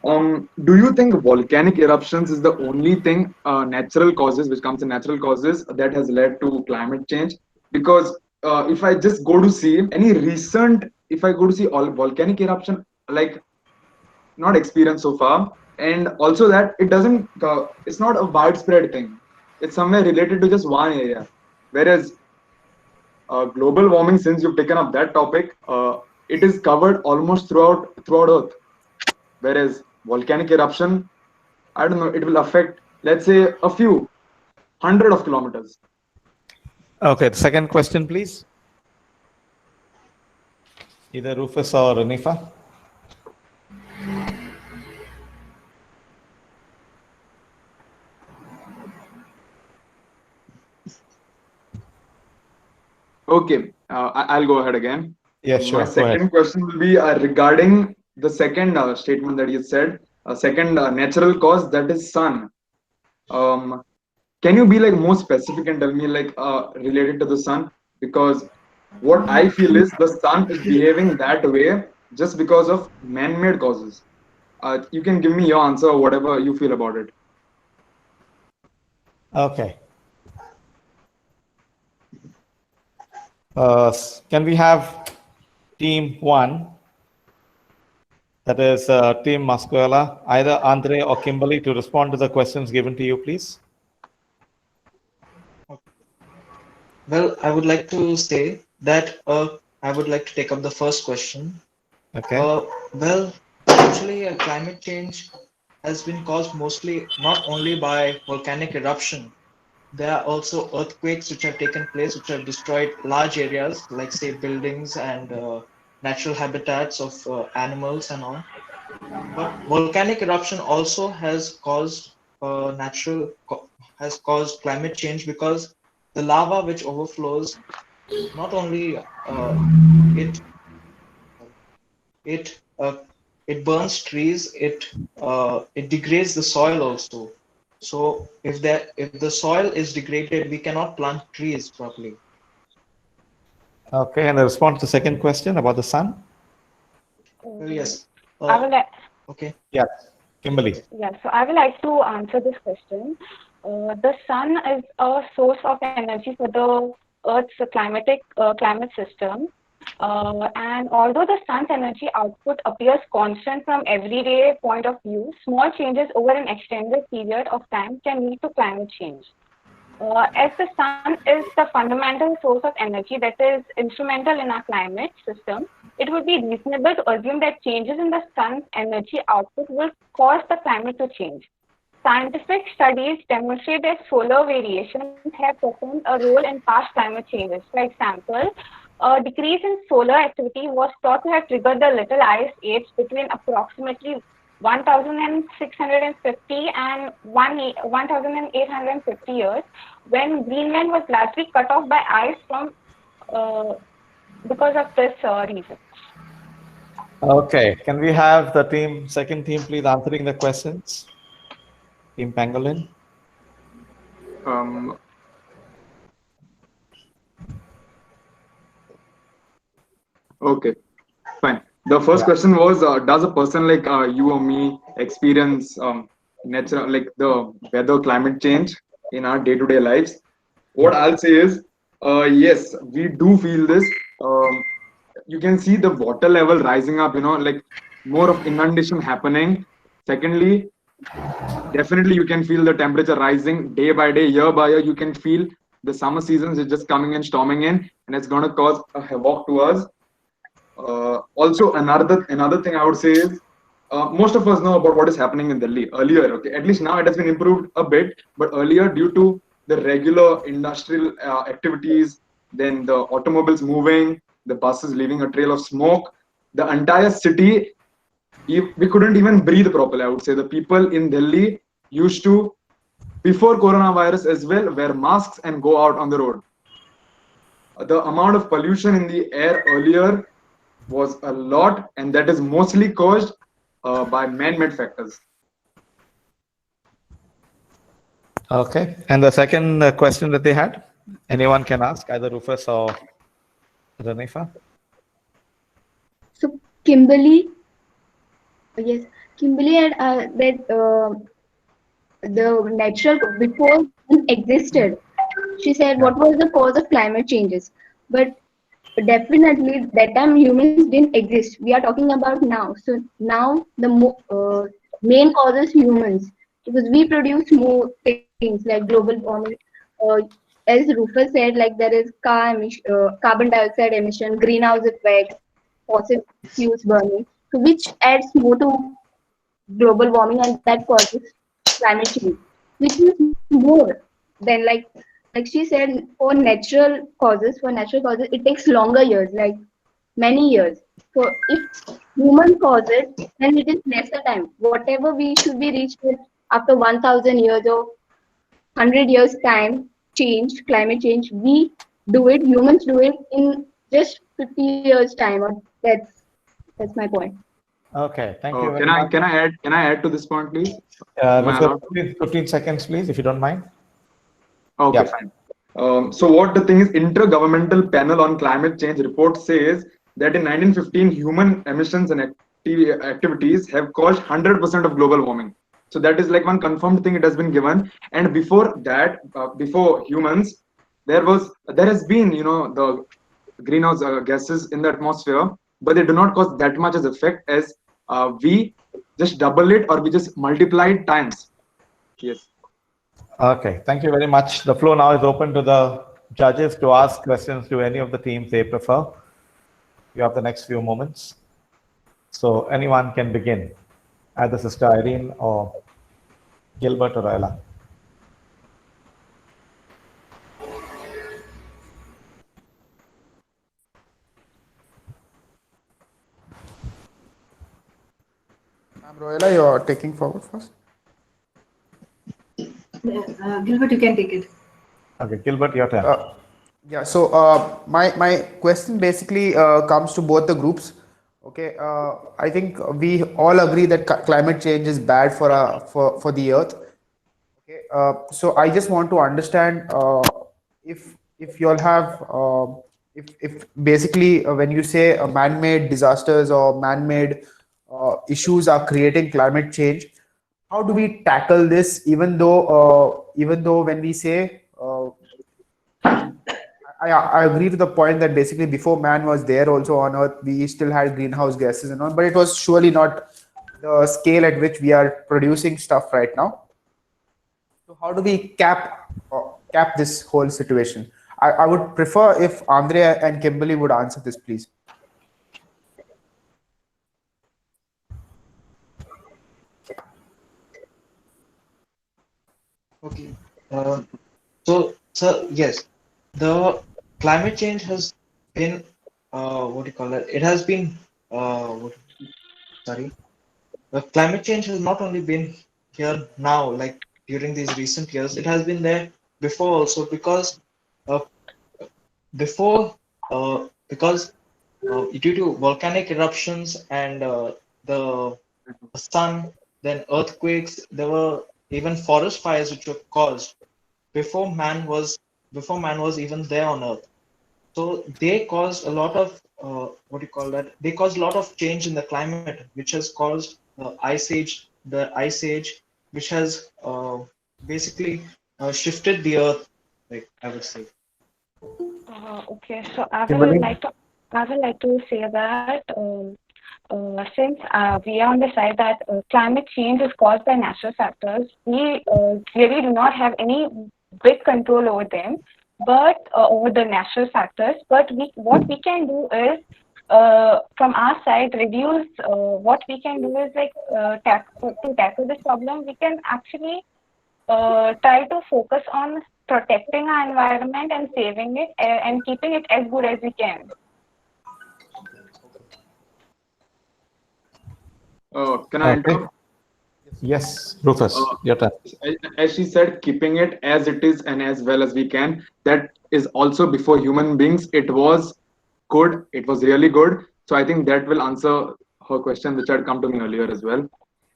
do you think volcanic eruptions is the only thing, natural causes, which comes in natural causes, that has led to climate change? Because if I just go to see any recent, if I go to see all volcanic eruption, like not experienced so far, and also that it doesn't, it's not a widespread thing. It's somewhere related to just one area. Whereas global warming, since you've taken up that topic, it is covered almost throughout Earth. Whereas volcanic eruption, I don't know, it will affect, let's say, a few hundred of kilometers. Okay, the second question, please. Either Rufus or Ranifa. Okay, I'll go ahead again. Yeah, sure. My second question will be regarding the second statement that you said, second natural cause, that is sun. Can you be like more specific and tell me like related to the sun? Because what I feel is the sun is behaving that way just because of man-made causes. You can give me your answer or whatever you feel about it. Okay. Can we have team 1, that is team Mascuela, either Andre or Kimberly, to respond to the questions given to you, please? Well, I would like to say that I would like to take up the first question. Okay. Well, actually, climate change has been caused mostly not only by volcanic eruption. There are also earthquakes which have taken place, which have destroyed large areas, like say buildings and natural habitats of animals and all. But volcanic eruption also has caused has caused climate change, because the lava which overflows, not only it burns trees, it degrades the soil also. So if the soil is degraded, we cannot plant trees properly. Okay, and the response to the second question about the sun? Yes. I will okay. Yeah, Kimberly. Yeah, so I would like to answer this question. The sun is a source of energy for the Earth's climate system. And although the sun's energy output appears constant from everyday point of view, small changes over an extended period of time can lead to climate change. As the sun is the fundamental source of energy that is instrumental in our climate system, it would be reasonable to assume that changes in the sun's energy output will cause the climate to change. Scientific studies demonstrate that solar variations have performed a role in past climate changes. For example, a decrease in solar activity was thought to have triggered the Little Ice Age between approximately 1,650 and 1,850 years, when Greenland was largely cut off by ice from because of this reason. Okay, can we have the second team, please, answering the questions? Team Pangolin. Um, okay, fine. The first question was, does a person like you or me experience natural, like the weather, climate change in our day-to-day lives? What I'll say is, yes, we do feel this. You can see the water level rising up, like more of inundation happening. Secondly, definitely you can feel the temperature rising day by day, year by year. You can feel the summer seasons is just coming and storming in, and it's going to cause a havoc to us. Also, another thing I would say is, most of us know about what is happening in Delhi earlier. Okay, at least now it has been improved a bit, but earlier, due to the regular industrial activities, then the automobiles moving, the buses leaving a trail of smoke, the entire city, we couldn't even breathe properly. I would say the people in Delhi used to, before coronavirus as well, wear masks and go out on the road. The amount of pollution in the air earlier was a lot, and that is mostly caused by man-made factors. Okay. And the second question that they had, anyone can ask, either Rufus or Ranifa. So Kimberly, yes, Kimberly had that the natural before it existed. She said, "What was the cause of climate changes?" But definitely that time humans didn't exist. We are talking about now. So now the main cause is humans because we produce more things like global warming. Uh, as Rufus said, like there is carbon dioxide emission, greenhouse effect, fossil fuels burning, so which adds more to global warming and that causes climate change, which is more than like she said for natural causes it takes longer years, like many years. So if human cause it, then it is lesser time. Whatever we should be reached with after 1,000 years or 100 years time change, climate change, we do it, humans do it in just 50 years time. Or that's my point. Okay, thank you very Can I much. can I add to this point, please? Am I allowed? 15 seconds, please, if you don't mind. Okay, Yeah. fine. So what the thing is, Intergovernmental Panel on Climate Change report says that in 1915, human emissions and activities have caused 100% of global warming. So that is like one confirmed thing it has been given. And before that, before humans, there has been, the greenhouse gases in the atmosphere, but they do not cause that much as effect as we just double it or we just multiply it times. Yes. Okay, thank you very much. The floor now is open to the judges to ask questions to any of the teams they prefer. You have the next few moments. So anyone can begin, either Sister Irene or Gilbert or Ayla. Royala, you're taking forward first. Gilbert, you can take it. Okay, Gilbert, your turn. Yeah, so my question basically comes to both the groups. Okay, I think we all agree that climate change is bad for the earth. Okay, so I just want to understand if you all have if basically when you say man-made disasters or man-made issues are creating climate change, how do we tackle this? Even though when we say I agree to the point that basically before man was there also on earth, we still had greenhouse gases and all, but it was surely not the scale at which we are producing stuff right now. So how do we cap this whole situation? I would prefer if Andrea and Kimberly would answer this, please. Okay. So yes, the climate change has been what do you call it? It has been sorry. The climate change has not only been here now, like during these recent years, it has been there before also because uh, before because due to volcanic eruptions and the sun, then earthquakes, there were even forest fires which were caused. before man was even there on Earth. So they caused a lot of what do you call that? They caused a lot of change in the climate, which has caused the ice age, which has basically shifted the Earth, like I would say. Okay, so I Kimberly? would like to say that since we are on the side that climate change is caused by natural factors, we really do not have any big control over them, but over the natural factors. But what we can do is from our side reduce. What we can do is like to tackle this problem, we can actually try to focus on protecting our environment and saving it and keeping it as good as we can. Can I Okay. interrupt? Yes, Rufus, your turn. As she said, keeping it as it is and as well as we can. That is also before human beings. It was good. It was really good. So I think that will answer her question, which had come to me earlier as well.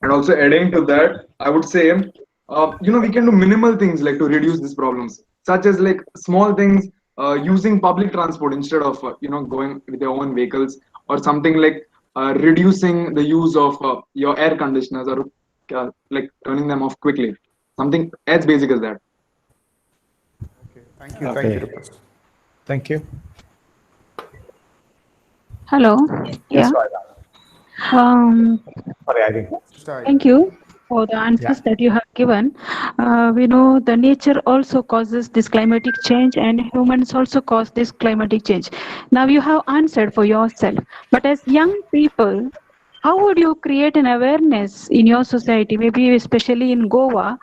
And also adding to that, I would say, we can do minimal things like to reduce these problems, such as like small things, using public transport instead of going with your own vehicles, or something like reducing the use of your air conditioners, or like turning them off quickly. Something as basic as that. Thank you. Okay. Thank you, Rupert. Thank you. Hello. Yes, Yeah. Sorry, I think. Thank you for the answers that you have given. We know the nature also causes this climatic change, and humans also cause this climatic change. Now you have answered for yourself, but as young people, how would you create an awareness in your society, maybe especially in Goa,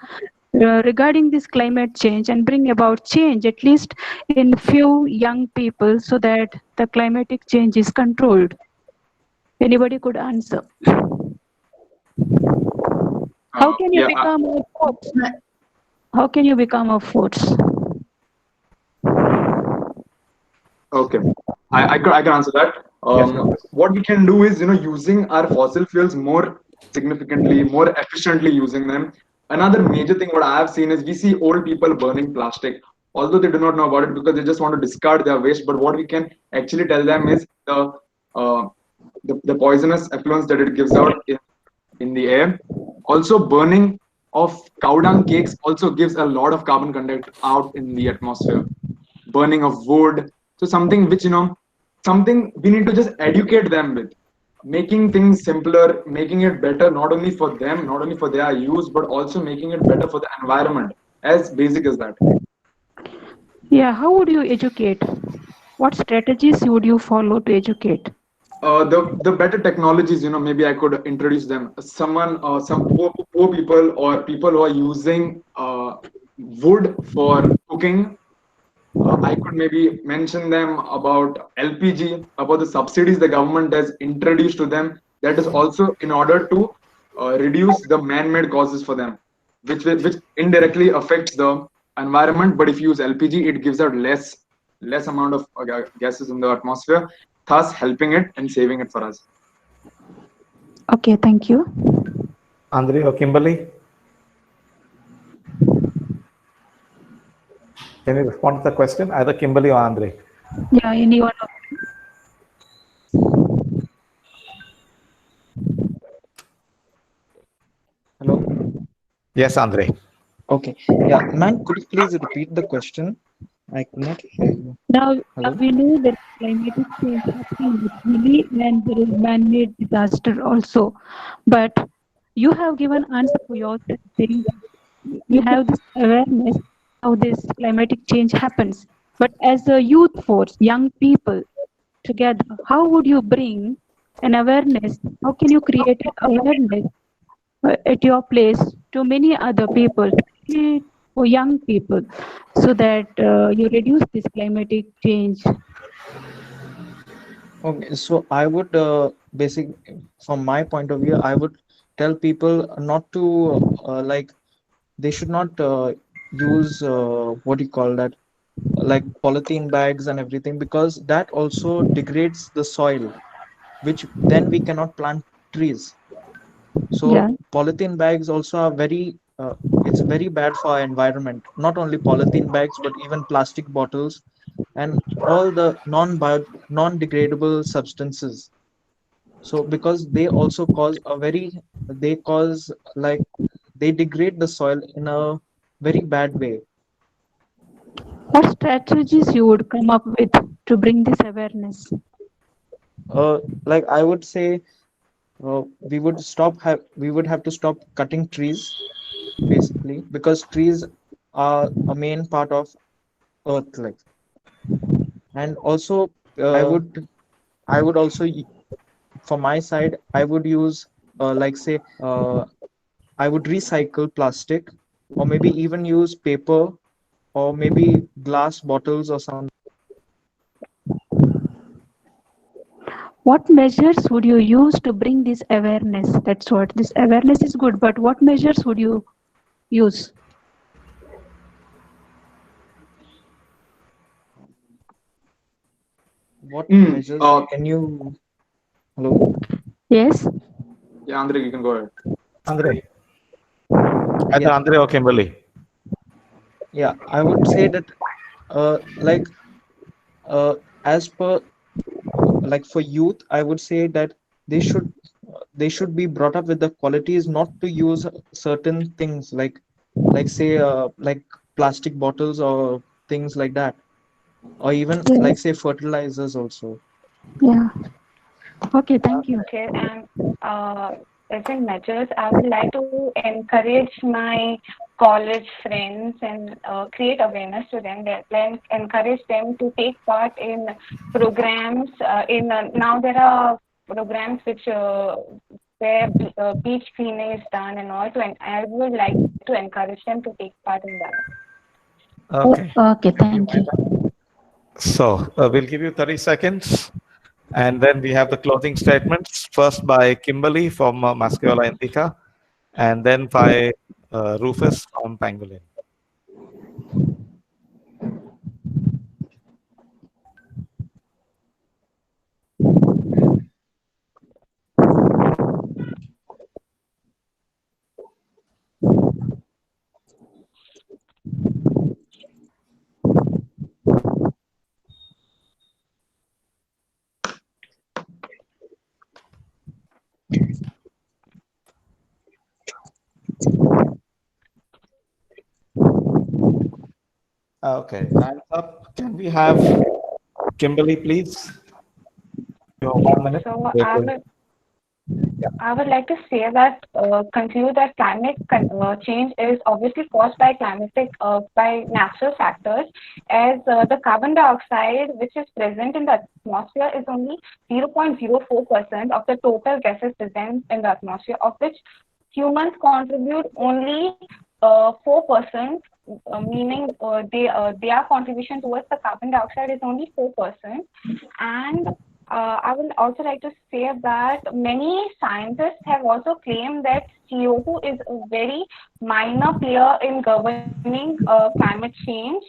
regarding this climate change, and bring about change at least in few young people so that the climatic change is controlled? Anybody could answer. How can you become a force? How can you become a force? Okay, I can answer that. What we can do is, using our fossil fuels more significantly, more efficiently using them. Another major thing what I have seen is we see old people burning plastic, although they do not know about it because they just want to discard their waste. But what we can actually tell them is the poisonous effluents that it gives out in the air. Also, burning of cow dung cakes also gives a lot of carbon content out in the atmosphere. Burning of wood. So something which, something we need to just educate them with. Making things simpler, making it better, not only for them, not only for their use, but also making it better for the environment. As basic as that. Yeah, how would you educate? What strategies would you follow to educate? The better technologies, maybe I could introduce them. Some poor people or people who are using wood for cooking. I could maybe mention them about LPG, about the subsidies the government has introduced to them. That is also in order to reduce the man-made causes for them, which indirectly affects the environment. But if you use LPG, it gives out less amount of gases in the atmosphere, thus helping it and saving it for us. Okay, thank you. Andre or Kimberly? Can you respond to the question? Either Kimberly or Andre. Yeah, anyone. Hello? Yes, Andre. Okay. Yeah, ma'am, could you please repeat the question? I could not hear you. Now Hello? we know that climatic change happens really, and there is man-made disaster also. But you have given answer for yourself, saying that you have this awareness how this climatic change happens. But as a youth force, young people together, how would you bring an awareness? How can you create an awareness at your place to many other people, especially for young people, so that you reduce this climatic change? Okay, so I would from my point of view, I would tell people not to they should not use what do you call that, like polythene bags and everything, because that also degrades the soil, which then we cannot plant trees. So Yeah. polythene bags also are very it's very bad for our environment. Not only polythene bags, but even plastic bottles and all the non-degradable substances. So because they also cause they cause like they degrade the soil in a very bad way. What strategies you would come up with to bring this awareness? Like I would say, we would have to stop cutting trees, basically, because trees are a main part of Earth, like. And also, I would also, for my side, I would use, like say, I would recycle plastic, or maybe even use paper, or maybe glass bottles or something. What measures would you use to bring this awareness? That's what this awareness is good, but what measures would you use? What measures can you? Hello? Yes. Yeah, Andre, you can go ahead. Andre. Either Andre or Kimberly. Yeah, I would say that, like, as per, like for youth, I would say that they should be brought up with the qualities not to use certain things like say like plastic bottles or things like that, or even like say fertilizers also. Yeah. Okay, thank you. Okay, and as in measures, I would like to encourage my college friends and create awareness to them. Then encourage them to take part in programs. Now there are programs which where beach cleaning is done and all. And I would like to encourage them to take part in that. Okay. Okay, thank you. So we'll give you 30 seconds. And then we have the closing statements, first by Kimberly from Masqueola Indica, and then by Rufus from Pangolin. Okay, time's up. Can we have Kimberly, please? Your 1 minute. So I would like to say that conclude that climate change is obviously caused by by natural factors, as the carbon dioxide which is present in the atmosphere is only 0.04% of the total gases present in the atmosphere, of which humans contribute only 4%, meaning their contribution towards the carbon dioxide is only 4%. And I would also like to say that many scientists have also claimed that CO2 is a very minor player in governing climate change.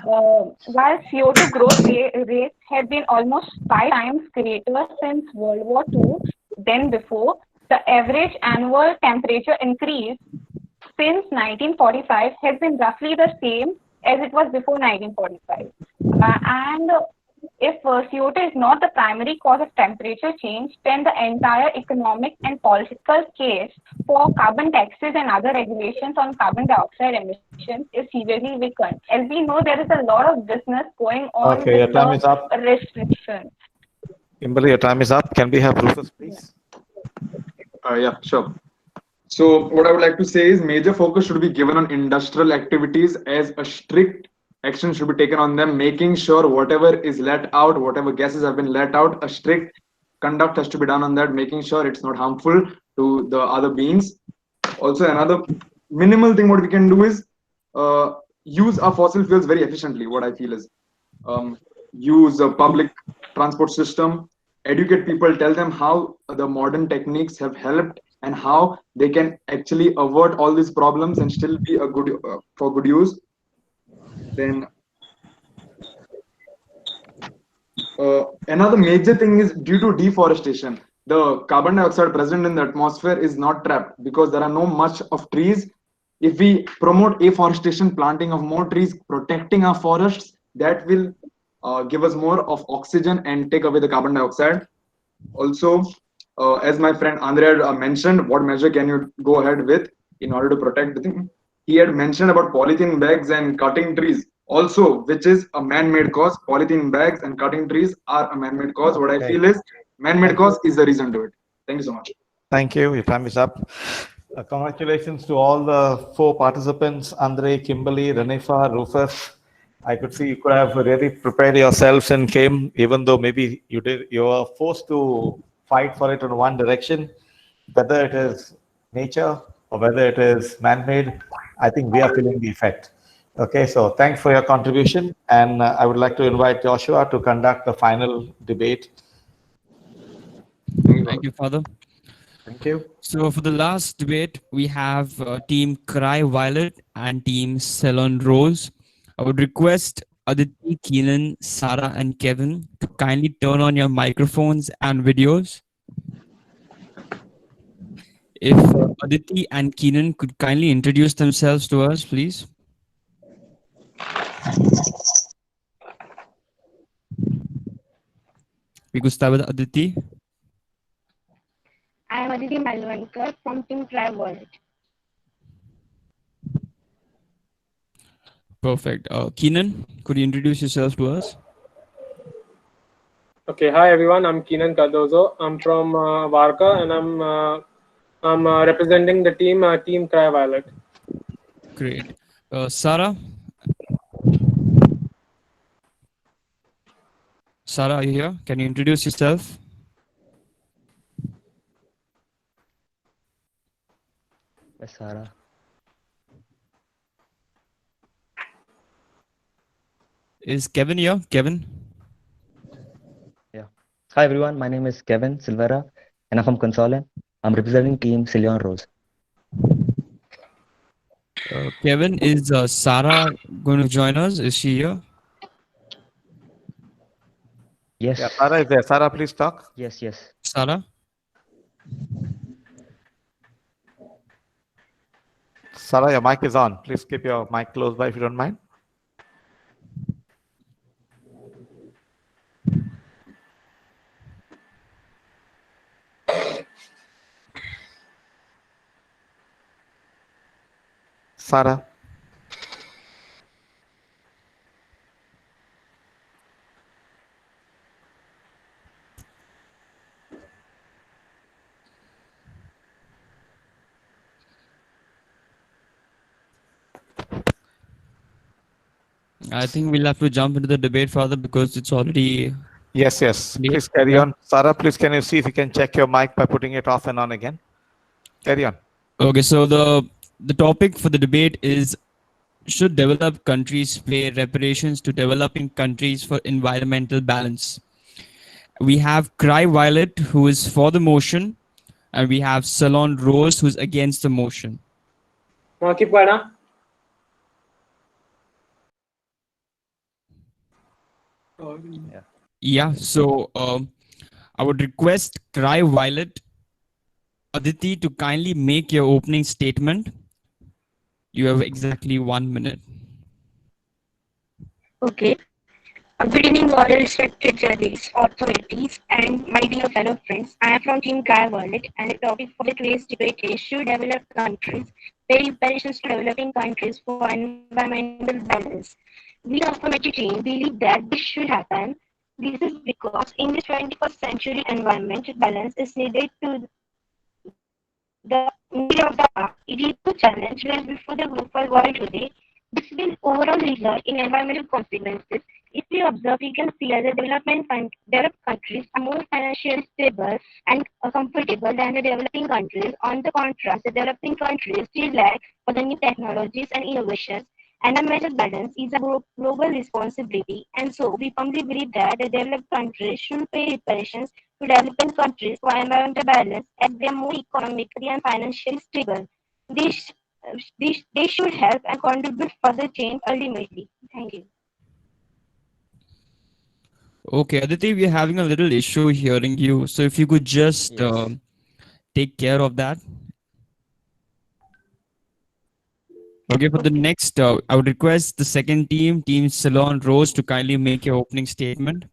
While CO2 growth rates have been almost 5 times greater since World War II than before, the average annual temperature increase since 1945 has been roughly the same as it was before 1945. And if CO2 is not the primary cause of temperature change, then the entire economic and political case for carbon taxes and other regulations on carbon dioxide emissions is severely weakened. As we know, there is a lot of business going on Okay, your with time is up. the restrictions. Kimberly, your time is up. Can we have Rufus, please? Yeah, sure. So what I would like to say is major focus should be given on industrial activities, as a strict action should be taken on them, making sure whatever is let out, whatever gases have been let out, a strict conduct has to be done on that, making sure it's not harmful to the other beings. Also, another minimal thing what we can do is use our fossil fuels very efficiently. What I feel is use a public transport system, educate people, tell them how the modern techniques have helped and how they can actually avert all these problems and still be a good for good use. Then another major thing is due to deforestation, the carbon dioxide present in the atmosphere is not trapped because there are no much of trees. if we promote afforestation, planting of more trees, protecting our forests, that will give us more of oxygen and take away the carbon dioxide. Also, as my friend Andre mentioned, what measure can you go ahead with in order to protect the thing? He had mentioned about polythene bags and cutting trees also, which is a man-made cause. Polythene bags and cutting trees are a man-made cause. What I Okay. feel is man-made cause is the reason to it. Thank you so much. Thank you. Your time is up. Congratulations to all the 4 participants, Andre, Kimberly, Renifa, Rufus. I could see you could have really prepared yourselves and came, even though maybe you were forced to fight for it in one direction, whether it is nature or whether it is man-made. I think we are feeling the effect. Okay, so thanks for your contribution. And I would like to invite Joshua to conduct the final debate. Thank you, Father. Thank you. So for the last debate, we have Team Cry Violet and Team Ceylon Rose. I would request Aditi, Keenan, Sarah, and Kevin to kindly turn on your microphones and videos. If Aditi and Keenan could kindly introduce themselves to us, please. We could start with Aditi. I am Aditi Malvankar from Team Cry Violet. Perfect. Keenan, could you introduce yourself to us? Okay, hi everyone. I'm Keenan Cardozo. I'm from Varka, and I'm representing the team Team Cry Violet. Great. Sarah? Sarah, are you here? Can you introduce yourself? Yes, Sarah. Is Kevin here? Kevin? Yeah. Hi everyone. My name is Kevin Silvera, and I'm from Consolan. I'm representing Team Ceylon Rose. Kevin, is Sarah going to join us? Is she here? Yes. Yeah, Sarah is there. Sarah, please talk. Yes, yes. Sarah? Sarah, your mic is on. Please keep your mic close by if you don't mind. Sarah. I think we'll have to jump into the debate further because it's already... Yes, yes. Please carry on. Sarah, please can you see if you can check your mic by putting it off and on again? Carry on. Okay, so the topic for the debate is, should developed countries pay reparations to developing countries for environmental balance? We have Cry Violet, who is for the motion, and we have Ceylon Rose, who's against the motion. Keep quiet, huh? Yeah, so I would request Cry Violet, Aditi, to kindly make your opening statement. You have exactly 1 minute. Okay. Good evening, all respected judges, authorities, and my dear fellow friends. I am from Team Cry Violet, and the topic for today's debate is, should developed countries pay reparations to developing countries for environmental balance? We of Affirmative team believe that this should happen. This is because in this 21st century, environmental balance is needed to the need of the hour. It is a challenge raised before the global world today. This will overall result in environmental consequences. If we observe, we can see that the developed countries are more financially stable and comfortable than the developing countries. On the contrast, the developing countries still lack for the new technologies and innovations. Environmental balance is a global responsibility, and so we firmly believe that the developed countries should pay reparations to developing countries for environmental balance as they are more economically and financially stable. They should help and contribute further change ultimately. Thank you. Okay, Aditi, we're having a little issue hearing you. So if you could just take care of that. Okay, for the next, I would request the second team, Team Ceylon Rose, to kindly make your opening statement.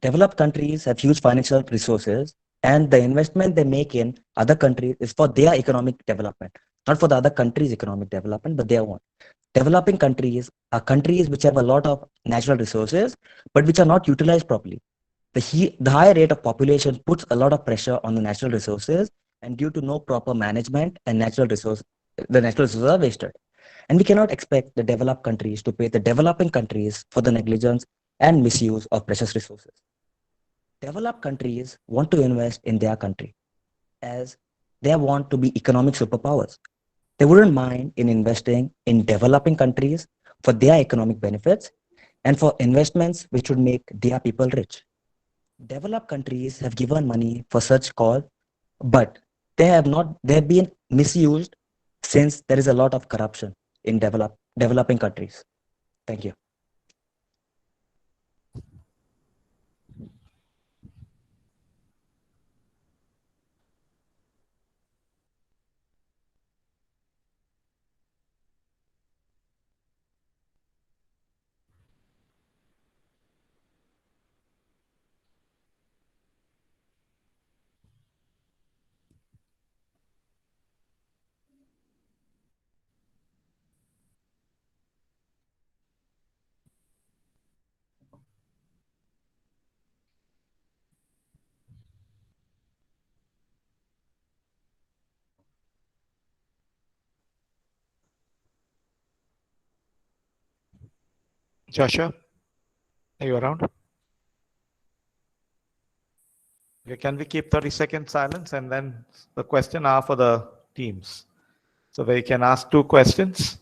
Developed countries have huge financial resources, and the investment they make in other countries is for their economic development, not for the other countries' economic development, but their own. Developing countries are countries which have a lot of natural resources, but which are not utilized properly. The high rate of population puts a lot of pressure on the natural resources, and due to no proper management and the natural resources are wasted. And we cannot expect the developed countries to pay the developing countries for the negligence and misuse of precious resources. Developed countries want to invest in their country as they want to be economic superpowers. They wouldn't mind in investing in developing countries for their economic benefits and for investments which would make their people rich. Developed countries have given money for such cause, but they have been misused since there is a lot of corruption in developing countries. Thank you. Joshua, are you around? Okay, can we keep 30 seconds silence and then the question are for the teams. So they can ask 2 questions.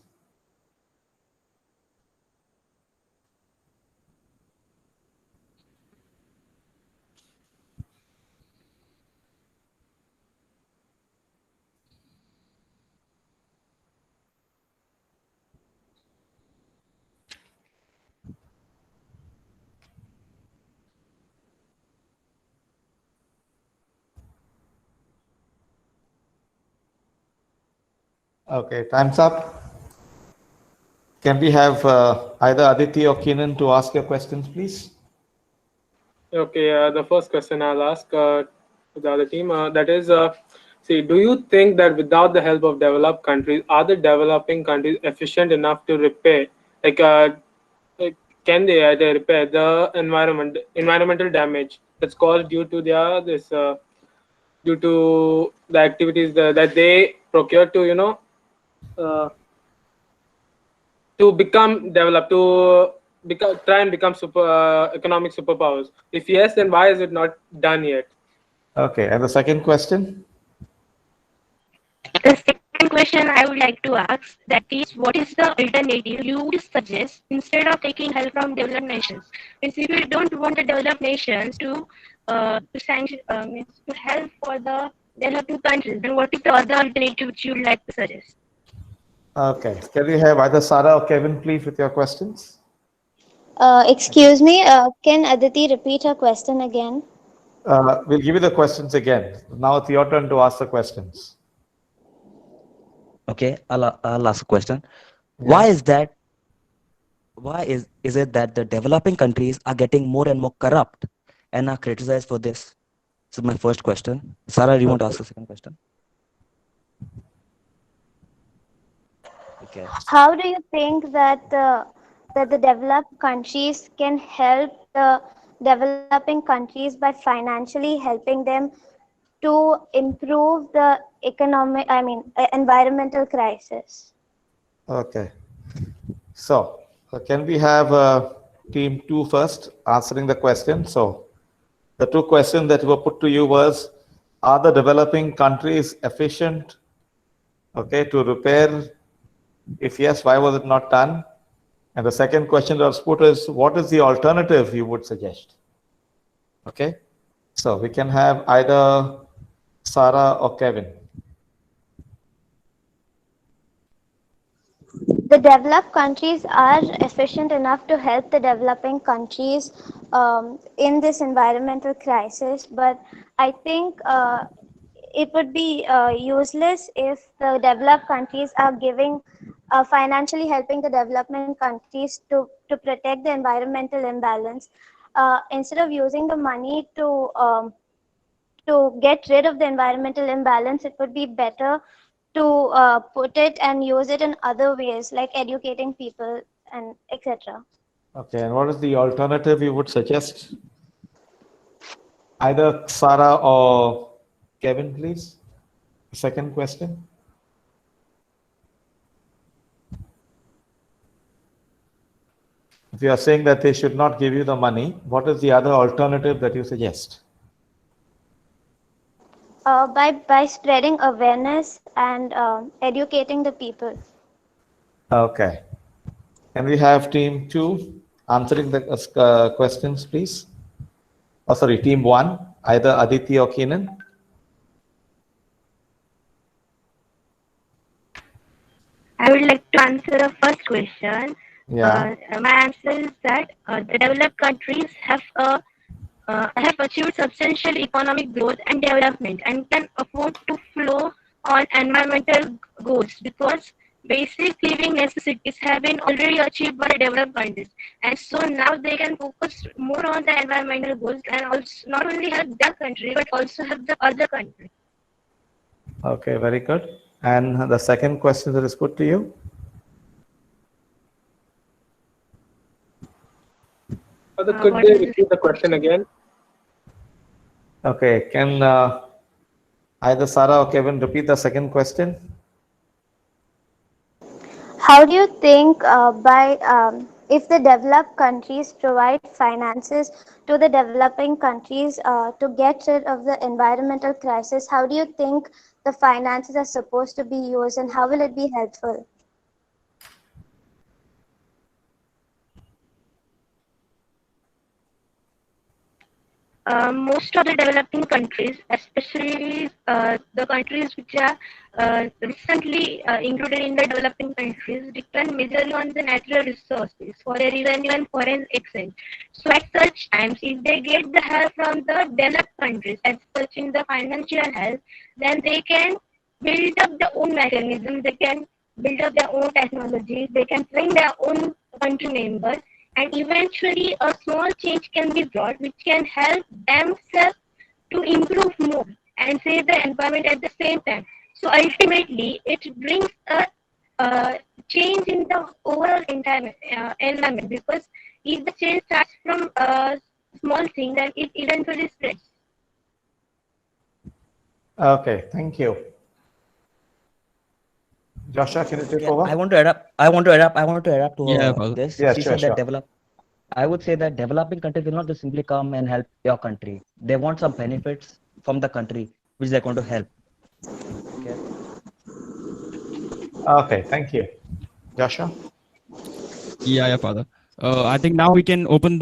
Okay, time's up. Can we have either Aditi or Keenan to ask your questions, please? Okay, the first question I'll ask to the other team, that is, see, do you think that without the help of developed countries, are the developing countries efficient enough to repair, can they repair the environmental damage that's caused due to due to the activities that they procure to, to become developed, try and become economic superpowers? If yes, then why is it not done yet? Okay, and the second question? The second question I would like to ask, that is, what is the alternative you would suggest instead of taking help from developed nations? Means if you don't want the developed nations to sanction, to help for the developing countries, then what is the other alternative which you would like to suggest? Okay, can we have either Sarah or Kevin, please, with your questions? Excuse me, can Aditi repeat her question again? We'll give you the questions again. Now it's your turn to ask the questions. Okay, I'll ask a question. Why is that? Why is it that the developing countries are getting more and more corrupt and are criticized for this? This is my first question. Sarah, do you want to ask the second question? Okay. How do you think that that the developed countries can help the developing countries by financially helping them to improve the environmental crisis? Okay. So, can we have team 2 first answering the question? So, the 2 questions that were put to you was, are the developing countries efficient, okay, to repair? If yes, why was it not done? And the second question that was put is, what is the alternative you would suggest? Okay. So, we can have either Sarah or Kevin. The developed countries are efficient enough to help the developing countries in this environmental crisis, but I think it would be useless if the developed countries are giving financially helping the development countries to protect the environmental imbalance. Instead of using the money to get rid of the environmental imbalance, it would be better to put it and use it in other ways, like educating people and etc. Okay, and what is the alternative you would suggest? Either Sarah or Kevin, please. Second question. If you are saying that they should not give you the money, what is the other alternative that you suggest? By spreading awareness and educating the people. Okay. Can we have team 2 answering the questions, please? Oh, sorry, team 1, either Aditi or Keenan. I would like to answer the first question. Yeah. My answer is that the developed countries have achieved substantial economic growth and development and can afford to flow on environmental goals because basic living necessities have been already achieved by the developed countries. And so now they can focus more on the environmental goals and also not only help their country but also help the other country. Okay, very good. And the second question that is put to you? Could they repeat the question again? Okay, can either Sarah or Kevin repeat the second question? How do you think if the developed countries provide finances to the developing countries to get rid of the environmental crisis, how do you think the finances are supposed to be used and how will it be helpful? Most of the developing countries, especially the countries which are recently included in the developing countries, depend majorly on the natural resources for their revenue and foreign exchange. So at such times, if they get the help from the developed countries, as such in the financial help, then they can build up their own mechanism, they can build up their own technology, they can train their own country members, and eventually a small change can be brought which can help themselves to improve more and save the environment at the same time. So ultimately, it brings a change in the overall environment because if the change starts from a small thing, then it eventually spreads. Okay, thank you. Joshua, can you take over? I want to adapt to this. Yeah, She sure, said that sure. I would say that developing countries will not just simply come and help your country. They want some benefits from the country which they're going to help. Okay. Okay, thank you. Joshua? Yeah, Father. I think now we can open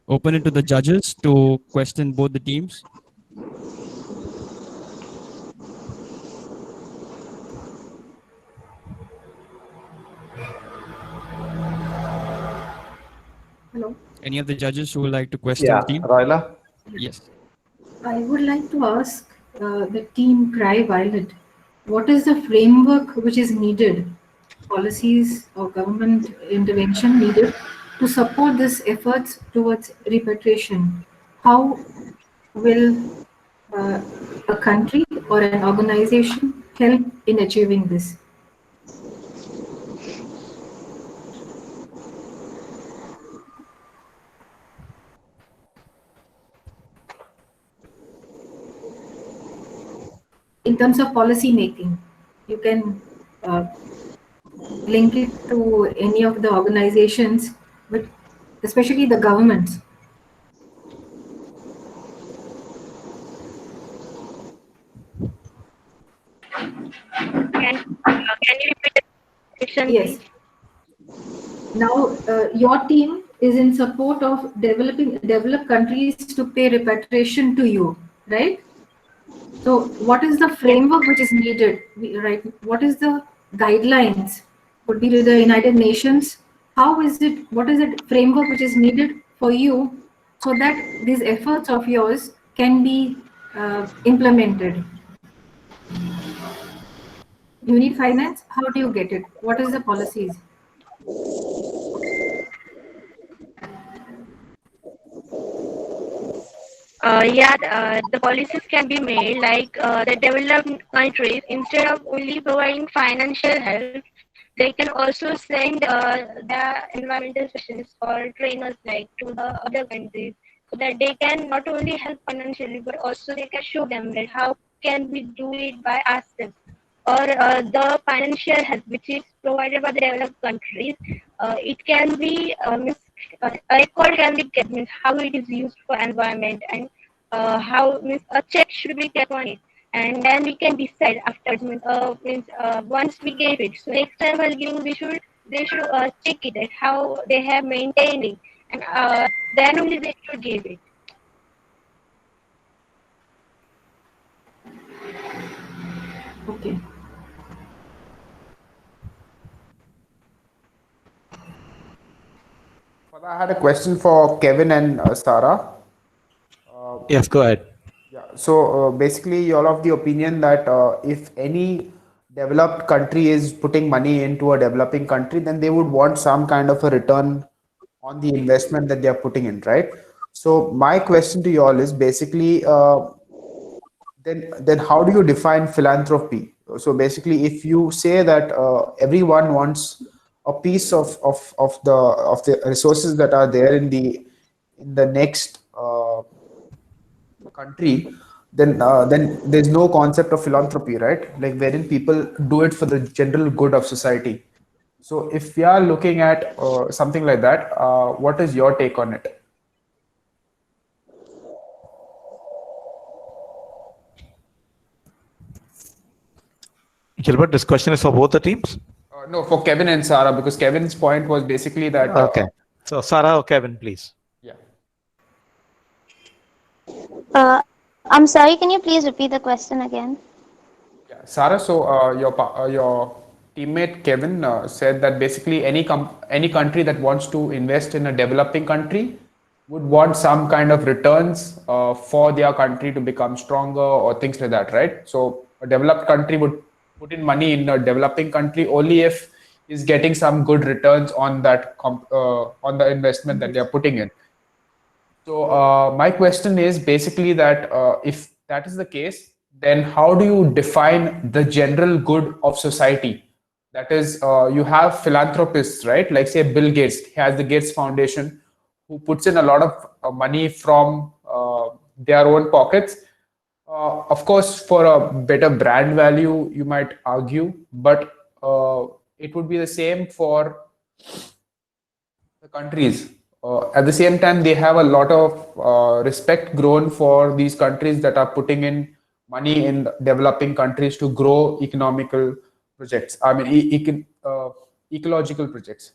open it to the judges to question both the teams. Hello. Any of the judges who would like to question Yeah, the team? Royla? Yes. I would like to ask the team Cry Violet, what is the framework which is needed, policies or government intervention needed to support these efforts towards repatriation? How will a country or an organization help in achieving this? In terms of policy making, you can link it to any of the organizations, but especially the governments. Can you repeat the question? Yes. Now, your team is in support of developed countries to pay repatriation to you, right? So, what is the framework which is needed, right? What is the guidelines? Would be to the United Nations. How is it? What is the framework which is needed for you, so that these efforts of yours can be implemented? Uni-finance, how do you get it? What is the policies? The policies can be made like the developed countries, instead of only providing financial help, they can also send their environmental specialists or trainers like to the other countries, so that they can not only help financially but also they can show them that how can we do it by ourselves, or the financial help which is provided by the developed countries, it can be a record can be kept, means how it is used for environment, and how means a check should be kept on it, and then we can decide after once we gave it. So next time while giving, they should check it at how they have maintained it, and then only they should give it. Okay. I had a question for Kevin and Sarah. Yes, go ahead. Yeah. So basically, you're of the opinion that if any developed country is putting money into a developing country, then they would want some kind of a return on the investment that they are putting in, right? So my question to you all is basically, then how do you define philanthropy? So basically, if you say that everyone wants a piece of the resources that are there in the next country, then there's no concept of philanthropy, right? Like wherein people do it for the general good of society. So if we are looking at something like that, what is your take on it? Gilbert, this question is for both the teams? No, for Kevin and Sarah, because Kevin's point was basically that. Okay. So Sarah or Kevin, please. Yeah. I'm sorry, can you please repeat the question again? Yeah, Sarah. So your teammate Kevin said that basically any country that wants to invest in a developing country would want some kind of returns for their country to become stronger or things like that, right? So a developed country would put in money in a developing country only if is getting some good returns on that on the investment that they are putting in. So my question is basically that if that is the case, then how do you define the general good of society? That is, you have philanthropists, right? Like say Bill Gates, he has the Gates Foundation, who puts in a lot of money from their own pockets. Of course, for a better brand value, you might argue, but it would be the same for the countries. At the same time, they have a lot of respect grown for these countries that are putting in money in developing countries to grow economical projects. I mean, ecological projects.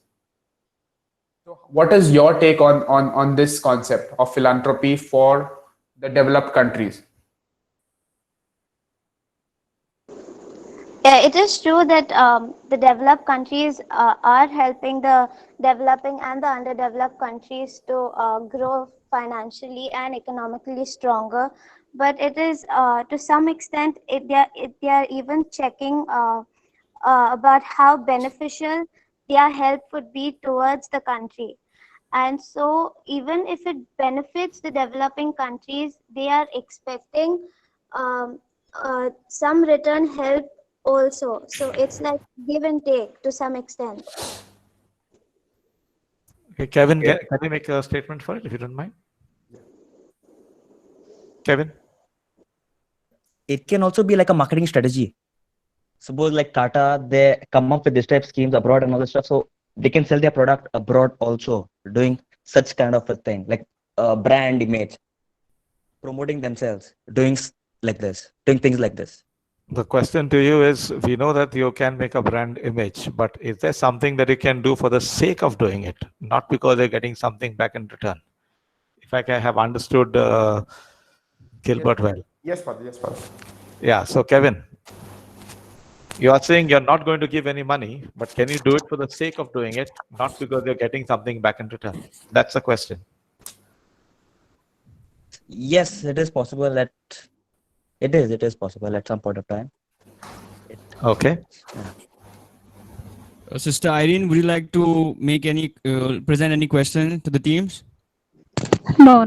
So what is your take on this concept of philanthropy for the developed countries? Yeah, it is true that the developed countries are helping the developing and the underdeveloped countries to grow financially and economically stronger. But it is to some extent they are even checking about how beneficial their help would be towards the country. And so even if it benefits the developing countries, they are expecting some return help also. So it's like give and take to some extent. Okay, Kevin, can you make a statement for it if you don't mind? Kevin? It can also be like a marketing strategy. Suppose like Tata, they come up with this type of schemes abroad and all this stuff, so they can sell their product abroad also, doing such kind of a thing, like brand image, promoting themselves, doing like this, doing things like this. The question to you is, we know that you can make a brand image, but is there something that you can do for the sake of doing it, not because you're getting something back in return? If I can have understood Gilbert well. Yes, Father. Yes, Father. Yeah, so Kevin, you are saying you're not going to give any money, but can you do it for the sake of doing it, not because you're getting something back in return? That's the question. Yes, it is possible that It is possible at some point of time. Okay. Sister Irene, would you like to make any present any question to the teams? No.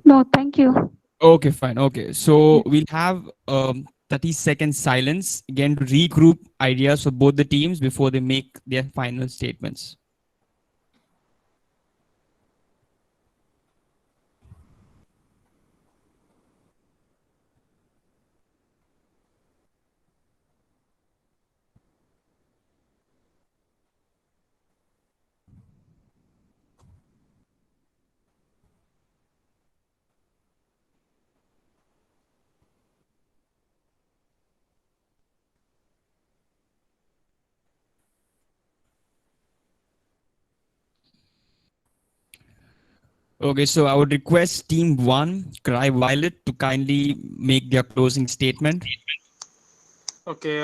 No, thank you. Okay, fine. Okay, so we'll have 30-second silence again to regroup ideas for both the teams before they make their final statements. Okay, so I would request Team 1, Cry Violet, to kindly make their closing statement. Okay,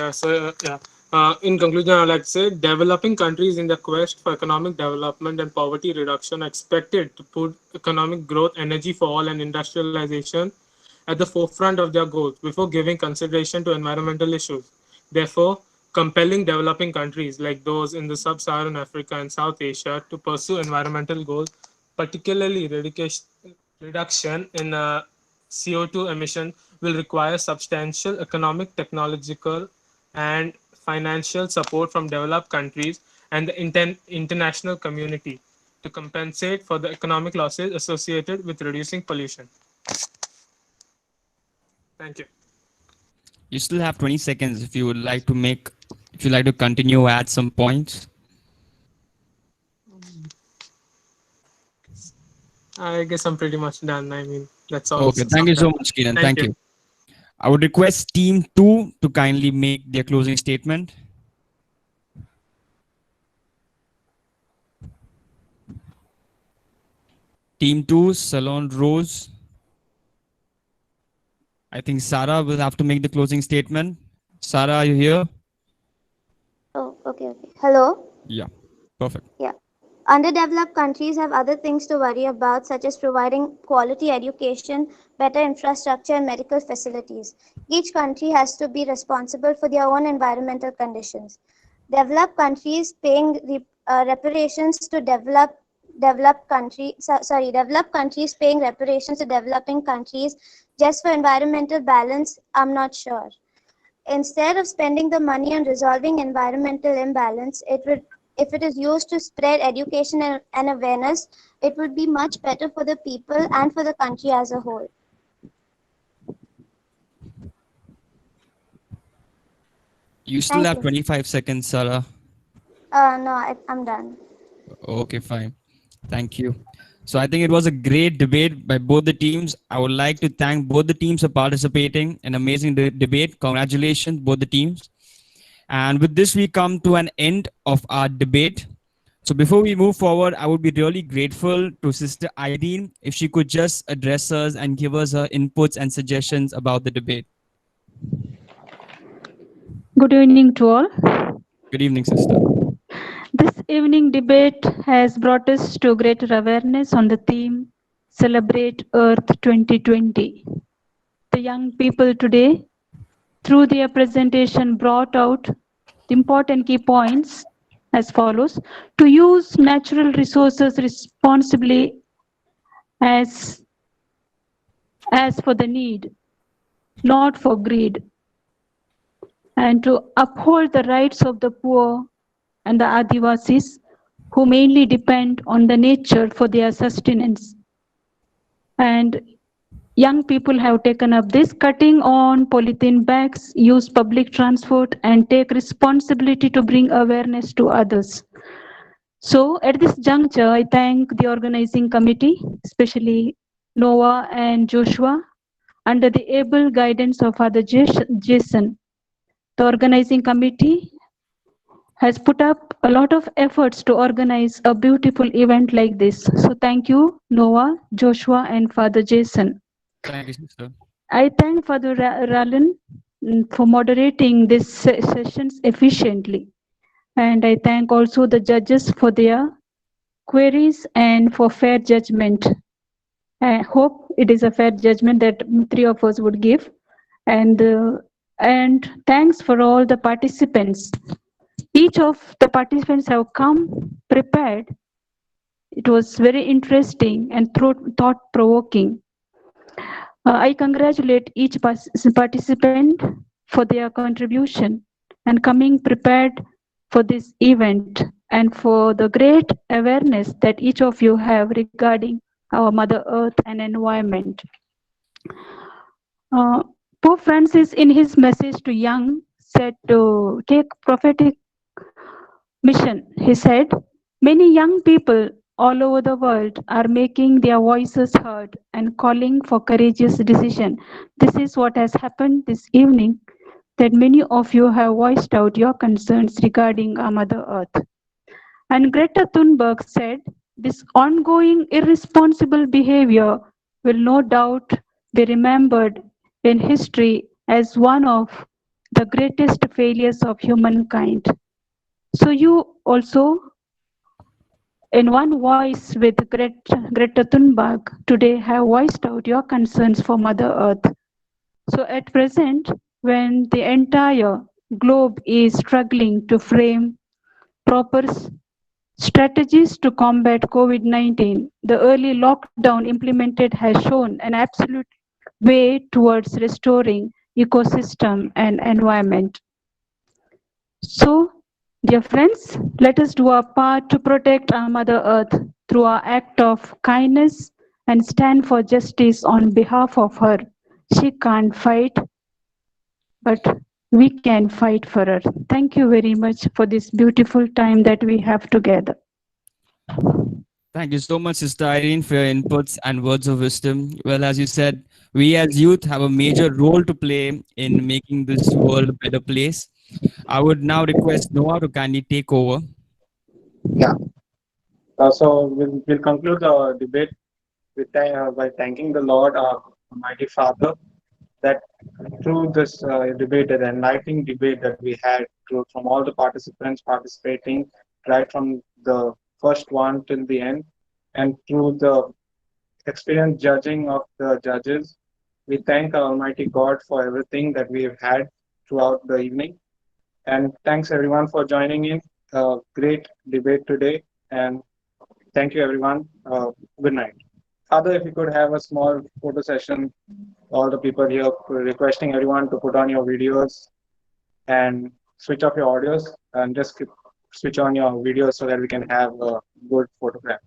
in conclusion, I would like to say developing countries in the quest for economic development and poverty reduction are expected to put economic growth, energy for all, and industrialization at the forefront of their goals before giving consideration to environmental issues. Therefore, compelling developing countries like those in the sub-Saharan Africa and South Asia to pursue environmental goals, particularly reduction in CO2 emission, will require substantial economic, technological, and financial support from developed countries and the international community to compensate for the economic losses associated with reducing pollution. Thank you. You still have 20 seconds if you would like to continue at some points. I guess I'm pretty much done. I mean, that's all. Okay, thank you so much, Kiran. Thank you. you. I would request Team 2 to kindly make their closing statement. Team 2, Salon Rose. I think Sarah will have to make the closing statement. Sarah, are you here? Oh, okay. Hello? Yeah, perfect. Yeah. Underdeveloped countries have other things to worry about, such as providing quality education, better infrastructure, and medical facilities. Each country has to be responsible for their own environmental conditions. Developed countries paying reparations to developed countries paying reparations to developing countries just for environmental balance, I'm not sure. Instead of spending the money on resolving environmental imbalance, if it is used to spread education and awareness, it would be much better for the people and for the country as a whole. You still have 25 seconds, Sarah. No, I'm done. Okay, fine. Thank you. So I think it was a great debate by both the teams. I would like to thank both the teams for participating. An amazing debate. Congratulations, both the teams. And with this, we come to an end of our debate. So before we move forward, I would be really grateful to Sister Irene if she could just address us and give us her inputs and suggestions about the debate. Good evening to all. Good evening, Sister. This evening debate has brought us to greater awareness on the theme Celebrate Earth 2020. The young people today, through their presentation, brought out the important key points as follows: to use natural resources responsibly as for the need, not for greed, and to uphold the rights of the poor and the Adivasis, who mainly depend on the nature for their sustenance. And young people have taken up this: cutting on polythene bags, use public transport, and take responsibility to bring awareness to others. So at this juncture, I thank the organizing committee, especially Noah and Joshua, under the able guidance of Father Jason. The organizing committee has put up a lot of efforts to organize a beautiful event like this. So thank you, Noah, Joshua, and Father Jason. Thank you, Sister. I thank Father Rallen for moderating these sessions efficiently. And I thank also the judges for their queries and for fair judgment. I hope it is a fair judgment that three of us would give. And thanks for all the participants. Each of the participants have come prepared. It was very interesting and thought-provoking. I congratulate each participant for their contribution and coming prepared for this event and for the great awareness that each of you have regarding our Mother Earth and environment. Pope Francis, in his message to young, said to take prophetic mission. He said, many young people all over the world are making their voices heard and calling for courageous decision. This is what has happened this evening, that many of you have voiced out your concerns regarding our Mother Earth. And Greta Thunberg said, this ongoing irresponsible behavior will no doubt be remembered in history as one of the greatest failures of humankind. So you also, in one voice with Greta Thunberg, today have voiced out your concerns for Mother Earth. So at present, when the entire globe is struggling to frame proper strategies to combat COVID-19, the early lockdown implemented has shown an absolute way towards restoring ecosystem and environment. So, dear friends, let us do our part to protect our Mother Earth through our act of kindness and stand for justice on behalf of her. She can't fight, but we can fight for her. Thank you very much for this beautiful time that we have together. Thank you so much, Sister Irene, for your inputs and words of wisdom. Well, as you said, we as youth have a major role to play in making this world a better place. I would now request Noah to kindly take over. Yeah. So we'll conclude the debate with by thanking the Lord, our Almighty Father, that through this debate, the enlightening debate that we had from all the participants participating, right from the first one till the end, and through the experienced judging of the judges, we thank our Almighty God for everything that we have had throughout the evening. And thanks everyone for joining in. Great debate today. And thank you everyone. Good night. Father, if you could have a small photo session, all the people here, requesting everyone to put on your videos and switch off your audios and just switch on your videos so that we can have a good photograph.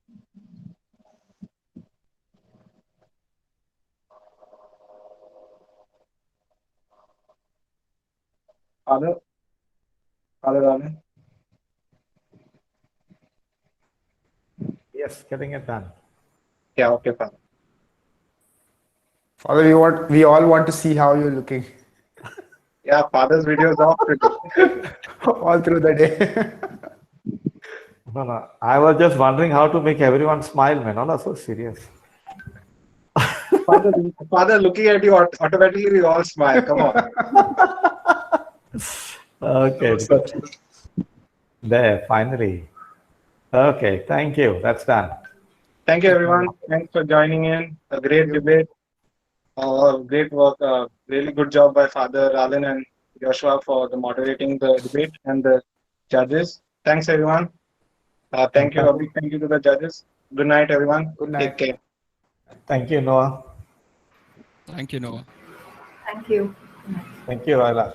Father, Amen. Yes, getting it done. Yeah, okay, Father. Father, we all want to see how you're looking. Yeah, Father's videos off all through the day. No. I was just wondering how to make everyone smile, man. All are so serious. Father, looking at you, automatically we all smile. Come on. Okay. There, finally. Okay, thank you. That's done. Thank you, everyone. Thanks for joining in. A great debate. Great work. Really good job by Father Alan and Joshua for the moderating the debate and the judges. Thanks, everyone. Thank you. A big thank you to the judges. Good night, everyone. Good night. Take care. Thank you, Noah. Thank you, Noah. Thank you. Thank you, Ayla.